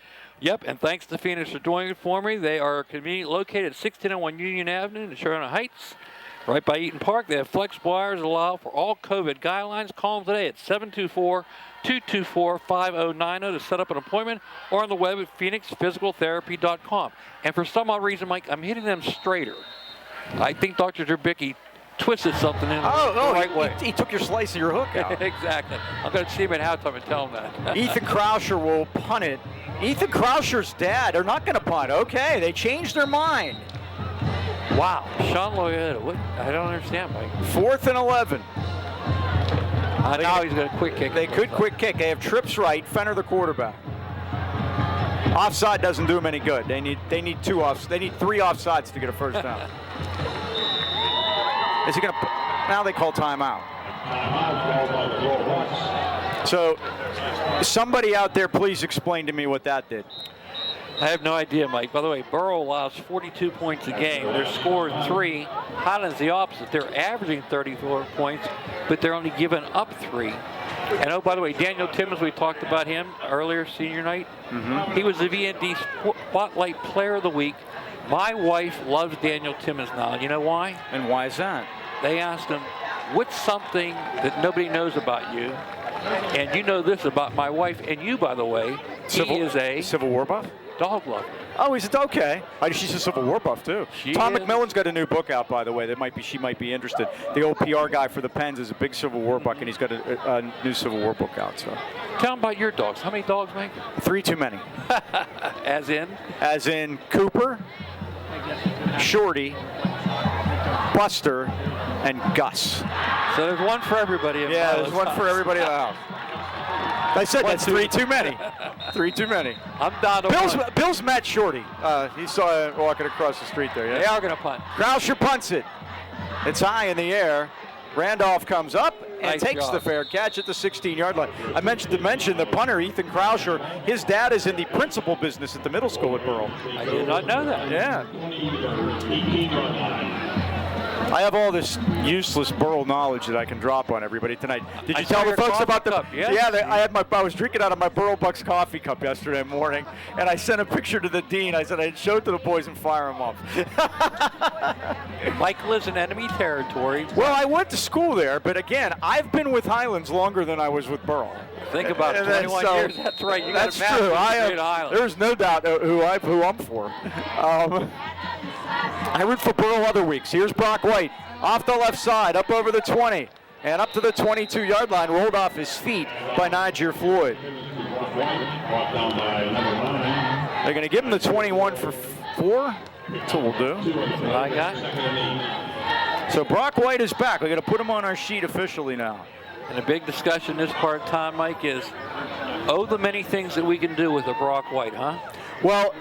Yep, and thanks to Phoenix for doing it for me. They are conveniently located at 1601 Union Avenue in Sherman Heights, right by Eaton Park. They have flex wires that allow for all COVID guidelines. Call them today at 724-224-5090 to set up an appointment, or on the web at phoenixphysicaltherapy.com. And for some odd reason, Mike, I'm hitting them straighter. I think Dr. Drabicki twisted something in the right way. He took your slice of your hook out. Exactly. I'm going to see him at halftime and tell him that. Ethan Krauscher will punt it. Ethan Krauscher's dad are not going to punt. Okay, they changed their mind. Wow. Sean Loyota. What? I don't understand, Mike. 4th and 11. Now he's going to quick kick. They could quick kick. They have trips right. Fenner the quarterback. Offside doesn't do them any good. They need 3 offsides to get a first down. Is he going to? Now they call timeout. So somebody out there, please explain to me what that did. I have no idea, Mike. By the way, Burrell allows 42 points a game. They're scored 3. Highlands the opposite. They're averaging 34 points, but they're only giving up 3. And oh, by the way, Daniel Timmons, we talked about him earlier, senior night. Mm-hmm. He was the VND Spotlight Player of the Week. My wife loves Daniel Timmons now. You know why? And why is that? They asked him, what's something that nobody knows about you? And you know this about my wife and you, by the way. He is a Civil War buff? Dog lover. Oh, he's okay. She's a Civil War buff too. Tom McMillan's got a new book out, by the way. She might be interested. The old PR guy for the Pens is a big Civil War buff, and he's got a new Civil War book out. So, tell him about your dogs. How many dogs, Mike? 3 too many. As in? As in Cooper, Shorty, Buster, and Gus. So there's one for everybody. Yeah, there's one for everybody in the house. I said that's 3 too many. 3 too many. I'm down to one. Bill's met Shorty. He saw him walking across the street there. Yeah? They are going to punt. Krauscher punts it. It's high in the air. Randolph comes up and takes the fair catch at the 16-yard line. I mentioned the punter, Ethan Krauscher. His dad is in the principal business at the middle school at Burrell. I did not know that. Yeah. I have all this useless Burrell knowledge that I can drop on everybody tonight. Did you tell the folks about the? I was drinking out of my Burrell Bucks coffee cup yesterday morning, and I sent a picture to the dean. I said I'd show it to the boys and fire them up. Mike lives in enemy territory. Well, I went to school there, but again, I've been with Highlands longer than I was with Burrell. Think about it, 21 years. That's right. You that's got true. Highlands. There's no doubt who I'm for. I root for Burrell other weeks. Here's Brock White off the left side, up over the 20, and up to the 22-yard line, rolled off his feet by Niger Floyd. They're going to give him the 21 for 4. That's what we'll do. I got. So Brock White is back. We're going to put him on our sheet officially now. And the big discussion this part of time, Mike, is the many things that we can do with a Brock White, huh? Well,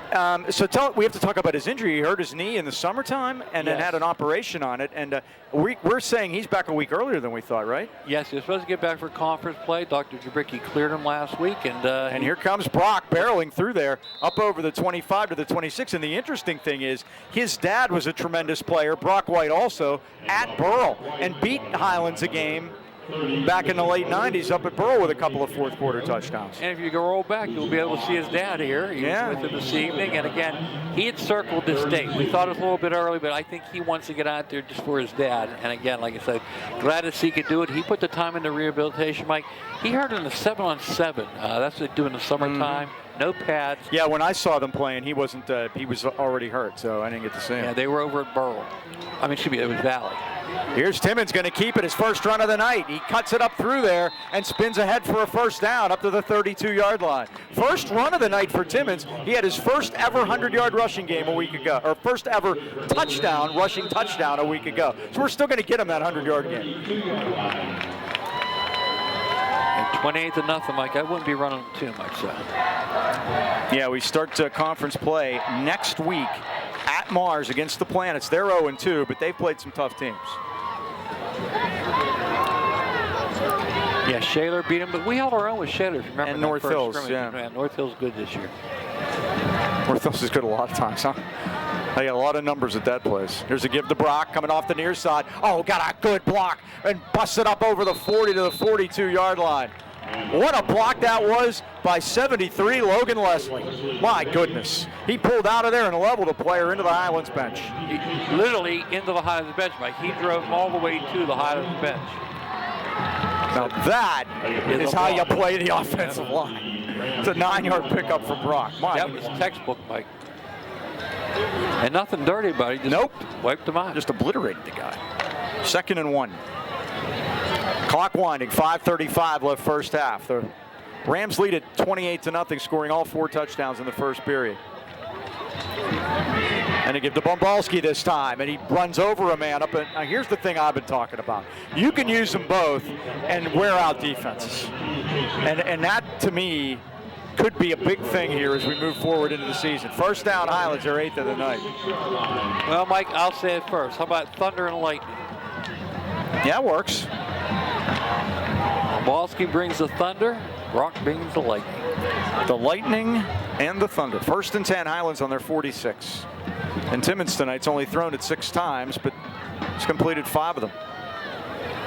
we have to talk about his injury. He hurt his knee in the summertime and then had an operation on it. And we're saying he's back a week earlier than we thought, right? Yes, he was supposed to get back for conference play. Dr. Drabicki cleared him last week. And here comes Brock barreling through there, up over the 25 to the 26. And the interesting thing is his dad was a tremendous player, Brock White also, at Burrell, and beat Highlands a game back in the late 90s up at Burrell with a couple of fourth-quarter touchdowns. And if you go roll back, you'll be able to see his dad here. He was with him this evening. And again, he had circled this date. We thought it was a little bit early, but I think he wants to get out there just for his dad. And again, like I said, glad to see he could do it. He put the time into rehabilitation, Mike. He hurt in the 7-on-7. That's what they do in the summertime. No pads. Yeah, when I saw them playing, he wasn't. He was already hurt, so I didn't get to see him. Yeah, they were over at Burrell. It was Valley. Here's Timmons going to keep it his first run of the night. He cuts it up through there and spins ahead for a first down up to the 32-yard line. First run of the night for Timmons. He had his first ever 100-yard rushing game a week ago, or first ever rushing touchdown a week ago. So we're still going to get him that 100-yard game. And 28-0, Mike. I wouldn't be running too much, so. Yeah, we start conference play next week at Mars against the Planets. They're 0-2, but they've played some tough teams. Yeah, Shaler beat him, but we held our own with Shaler. Remember And that North first Hills, scrimmage? yeah. North Hills good this year. North Hills is good a lot of times, huh? They got a lot of numbers at that place. Here's a give to Brock coming off the near side. Oh, got a good block and busted up over the 40 to the 42-yard line. What a block that was by 73 Logan Leslie. My goodness. He pulled out of there and leveled a player into the Highlands bench. Literally into the Highlands bench, Mike. He drove him all the way to the Highlands bench. Now that is how you play the offensive line. It's a 9-yard pickup from Brock. That was textbook, Mike. And nothing dirty about it. Just nope. Wiped him out. Just obliterated the guy. 2nd and 1. Clock winding, 5:35 left first half. The Rams lead at 28-0, scoring all 4 touchdowns in the first period. And they give to Bumbalski this time, and he runs over a man up. Now here's the thing I've been talking about. You can use them both and wear out defenses. And that, to me, could be a big thing here as we move forward into the season. First down, Highlands are 8th of the night. Well, Mike, I'll say it first. How about thunder and lightning? Yeah, it works. Bumbalski brings the thunder. Brock brings the lightning. The lightning and the thunder. 1st and 10, Highlands on their 46. And Timmons tonight's only thrown it 6 times, but he's completed 5 of them.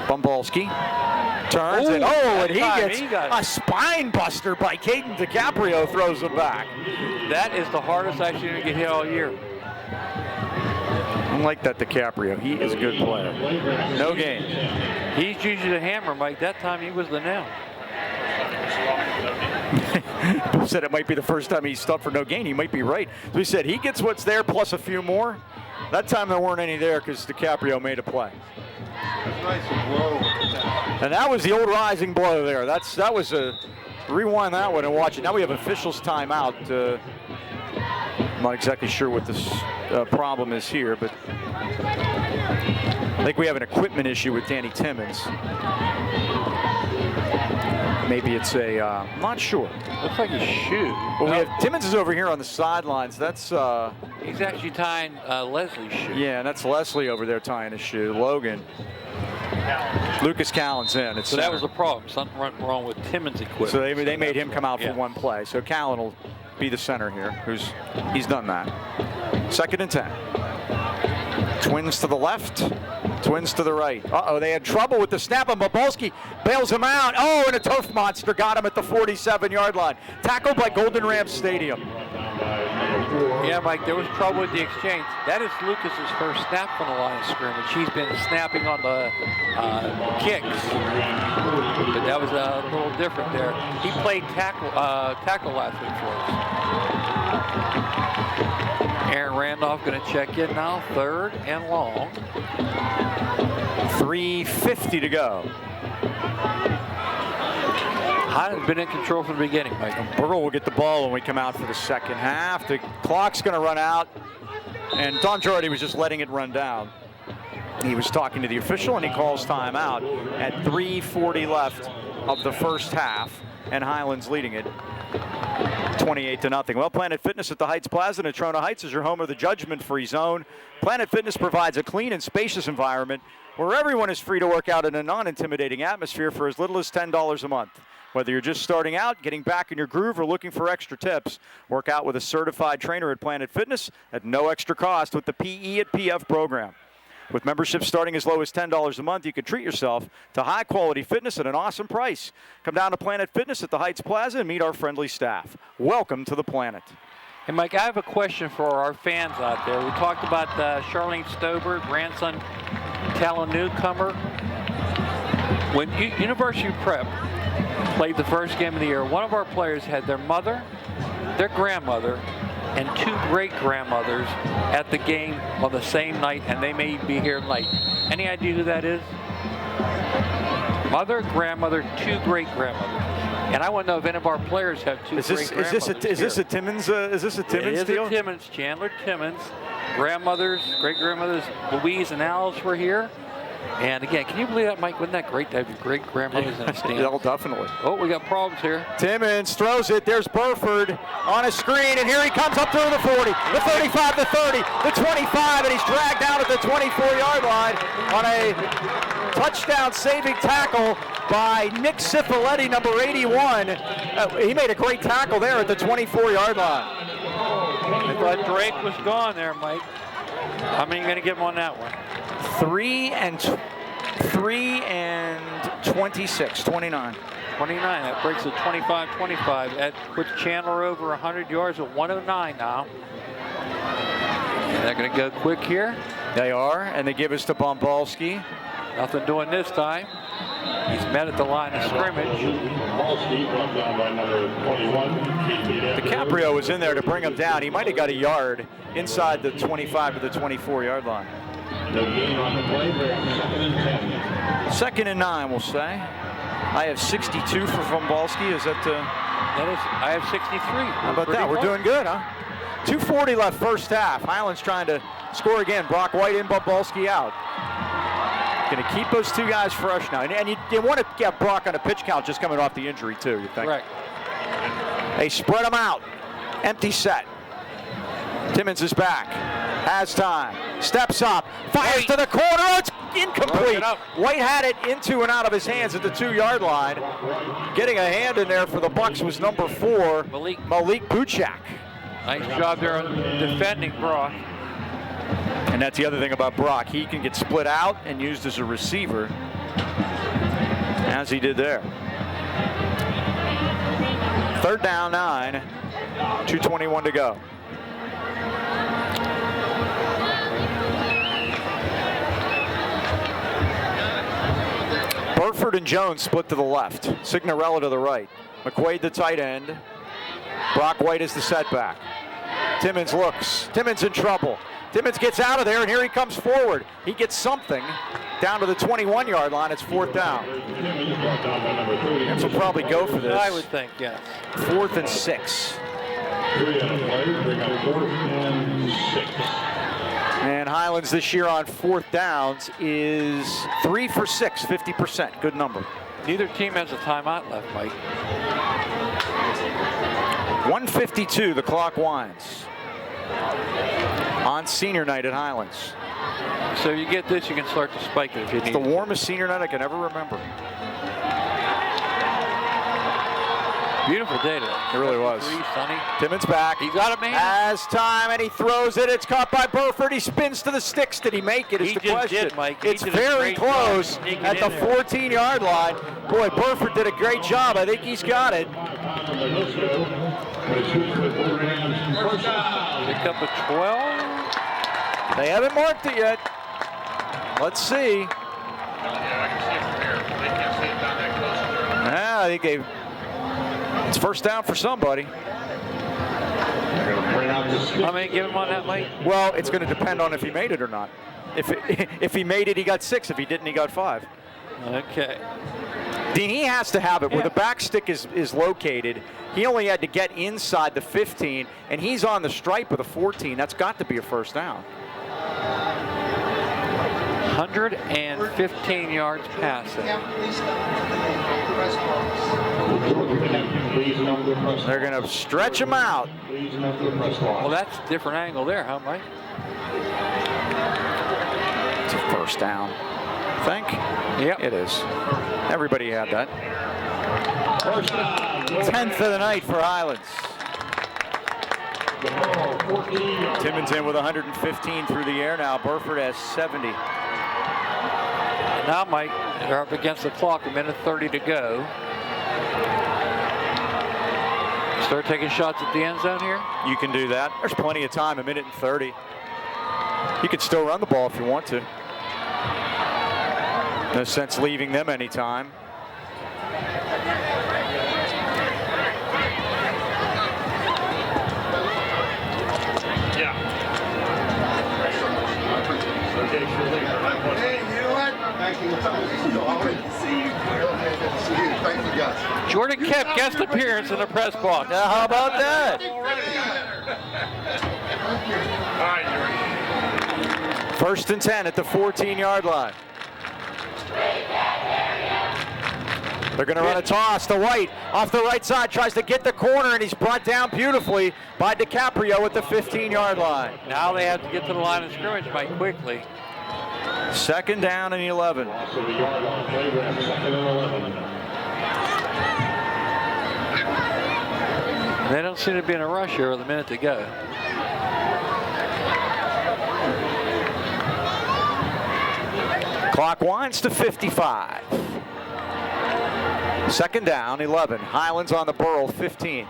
Bumbalski turns and and he gets a spine buster by Caden DiCaprio, throws him back. That is the hardest I've seen him get hit all year. I like that DiCaprio. He is a good player. No gain. He's usually the hammer, Mike. That time he was the nail. Bill said it might be the first time he's stopped for no gain. He might be right. So he said he gets what's there plus a few more. That time there weren't any there because DiCaprio made a play. And that was the old rising blow there. That was a rewind that one and watch it. Now we have officials timeout. I'm not exactly sure what this problem is here, but I think we have an equipment issue with Danny Timmons. Maybe it's I'm not sure. Looks like his shoe. Well, we have Timmons is over here on the sidelines. That's he's actually tying Leslie's shoe. Yeah, and that's Leslie over there tying his shoe. Logan. Lucas Callan's in. So that was the problem. Something went wrong with Timmons' equipment. So they made him come out for one play. So Callan will be the center here. He's done that. 2nd and 10. Twins to the left. Twins to the right. Uh-oh, they had trouble with the snap, and Bumbalski bails him out. Oh, and a turf monster got him at the 47-yard line. Tackled by Golden Rams Stadium. Yeah, Mike, there was trouble with the exchange. That is Lucas's first snap from the line of scrimmage. He's been snapping on the kicks, but that was a little different there. He played tackle last week for us. Aaron Randolph going to check in now, 3rd and long. 3:50 to go. Highland's been in control from the beginning, Mike. Burrell will get the ball when we come out for the second half. The clock's going to run out, and Don Girardi was just letting it run down. He was talking to the official, and he calls timeout at 3:40 left of the first half, and Highlands leading it 28-0. Well, Planet Fitness at the Heights Plaza in Natrona Heights is your home of the judgment-free zone. Planet Fitness provides a clean and spacious environment where everyone is free to work out in a non-intimidating atmosphere for as little as $10 a month. Whether you're just starting out, getting back in your groove, or looking for extra tips, work out with a certified trainer at Planet Fitness at no extra cost with the PE at PF program. With memberships starting as low as $10 a month, you can treat yourself to high-quality fitness at an awesome price. Come down to Planet Fitness at the Heights Plaza and meet our friendly staff. Welcome to the Planet. Hey, Mike, I have a question for our fans out there. We talked about Charlene Stober, grandson, talent newcomer. When University Prep played the first game of the year, one of our players had their mother, their grandmother, and 2 great-grandmothers at the game on the same night, and they may be here tonight. Any idea who that is? Mother, grandmother, 2 great-grandmothers. And I want to know if any of our players have 2 great-grandmothers. Is this a Timmons deal? It is a Timmons, Chandler Timmons. Grandmothers, great-grandmothers, Louise and Alice were here. And again, can you believe that, Mike? Wasn't that great to have your great-grandmothers in a stand? Yeah, definitely. Oh, we got problems here. Timmons throws it. There's Burford on a screen, and here he comes up through the 40, the 35, the 30, the 25, and he's dragged down at the 24-yard line on a touchdown-saving tackle by Nick Cipoletti, number 81. He made a great tackle there at the 24-yard line. I thought Drake was gone there, Mike. How many are you going to give him on that one? 3 and 26, 29. 29. That breaks it 25-25. That puts Chandler over 100 yards at 109 now. And they're going to go quick here. They are, and they give us to Bombalski. Nothing doing this time. He's met at the line of scrimmage. DiCaprio was in there to bring him down. He might have got a yard inside the 25 to the 24-yard line. Second and 9, we'll say. I have 62 for Bombalski. Is that I have 63. How about that? We're doing good, huh? 2:40 left first half. Highlands trying to score again. Brock White in, Bombalski out. Going to keep those two guys fresh now. And you want to get Brock on a pitch count just coming off the injury, too, you think? Right. They spread them out. Empty set. Timmons is back. Has time. Steps up. Fires to the corner. It's incomplete. White had it into and out of his hands at the 2-yard line. Getting a hand in there for the Bucks was number 4, Malik Buchak. Nice job there on defending Brock. And that's the other thing about Brock. He can get split out and used as a receiver, as he did there. Third down, 9. 2:21 to go. Burford and Jones split to the left. Signorella to the right. McQuaid the tight end. Brock White is the setback. Timmons looks. Timmons in trouble. Timmons gets out of there, and here he comes forward. He gets something down to the 21-yard line. It's 4th down. Timmons will probably go for this. I would think, yes. 4th and 6. And Highlands this year on 4th downs is 3 for 6, 50%. Good number. Neither team has a timeout left, Mike. 1:52, the clock winds. On senior night at Highlands. So if you get this, you can start to spike it if you need It's the it. warmest senior night I can ever remember. Beautiful day today. It really was. Sunny. Timmons back. He got it, man. Has time, and he throws it. It's caught by Burford. He spins to the sticks. Did he make it? Is He the just question. did, Mike. He It's did a very great job close sneaking at the in there. 14-yard line. Boy, Burford did a great job. I think he's got it. Pick up a 12. They haven't marked it yet. Let's see. Yeah, I think it's first down for somebody. How many give him on that, Mike? Well, it's going to depend on if he made it or not. If he made it, he got 6. If he didn't, he got 5. Okay. Dean, he has to have it where the back stick is located. He only had to get inside the 15, and he's on the stripe of the 14. That's got to be a first down. 115 yards passing. They're going to stretch him out. Well, that's a different angle there, huh, Mike? It's a first down. Think? Yep. It is. Everybody had that. 10th of the night for Highlands. Timmons in with 115 through the air now. Burford has 70. Now, Mike, they're up against the clock, 1:30 to go. Start taking shots at the end zone here. You can do that. There's plenty of time, 1:30. You could still run the ball if you want to. No sense leaving them anytime. Hey, you know what? Thank you. Thank you, guys. Jordan Kemp, guest appearance in the press box. Now, how about that? First and 10 at the 14-yard line. They're going to run a toss to White off the right side, tries to get the corner, and he's brought down beautifully by DiCaprio at the 15-yard line. Now they have to get to the line of scrimmage, Mike, quickly. Second down and 11. They don't seem to be in a rush here with a minute to go. Clock winds to 55. Second down, 11. Highlands on the Burrell, 15.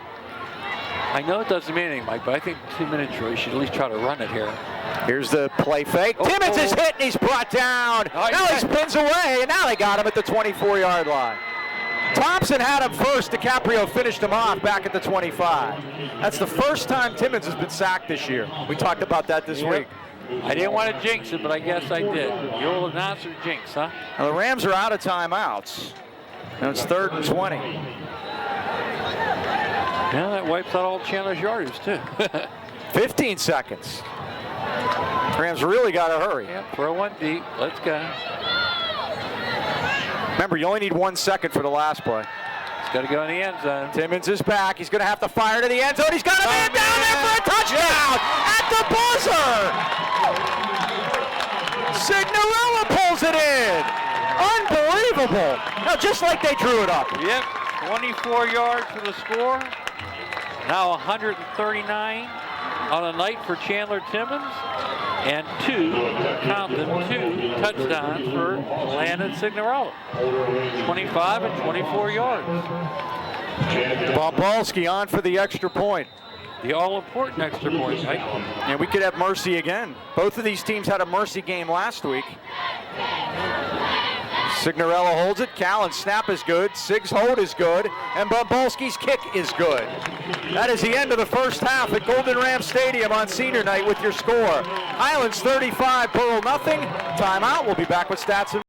I know it doesn't mean anything, Mike, but I think 2 minutes you should at least try to run it here. Here's the play fake. Timmons is hit and he's brought down. Now he spins away, and now they got him at the 24-yard line. Thompson had him first. DiCaprio finished him off back at the 25. That's the first time Timmons has been sacked this year. We talked about that this week. I didn't want to jinx it, but I guess I did. The old announcer jinx, huh? Now the Rams are out of timeouts. Now it's 3rd and 20. Yeah, that wipes out all Chandler's yardage, too. 15 seconds. Rams really got to hurry. Yeah, throw one deep. Let's go. Remember, you only need 1 second for the last play. It's got to go in the end zone. Timmons is back. He's going to have to fire to the end zone. He's got a man down there for a touchdown at the buzzer. Signorella pulls it in. Unbelievable. Now, just like they drew it up. Yep, 24 yards for the score. Now 139 on a night for Chandler Timmons. And two touchdowns for Landon Signorella. 25 and 24 yards. Bobalski on for the extra point. The all-important extra point, right? And we could have mercy again. Both of these teams had a mercy game last week. Signorella holds it. Callan's snap is good. Sig's hold is good. And Bobalski's kick is good. That is the end of the first half at Golden Ram Stadium on senior night with your score. Highlands 35, Burrell nothing. Timeout. We'll be back with stats and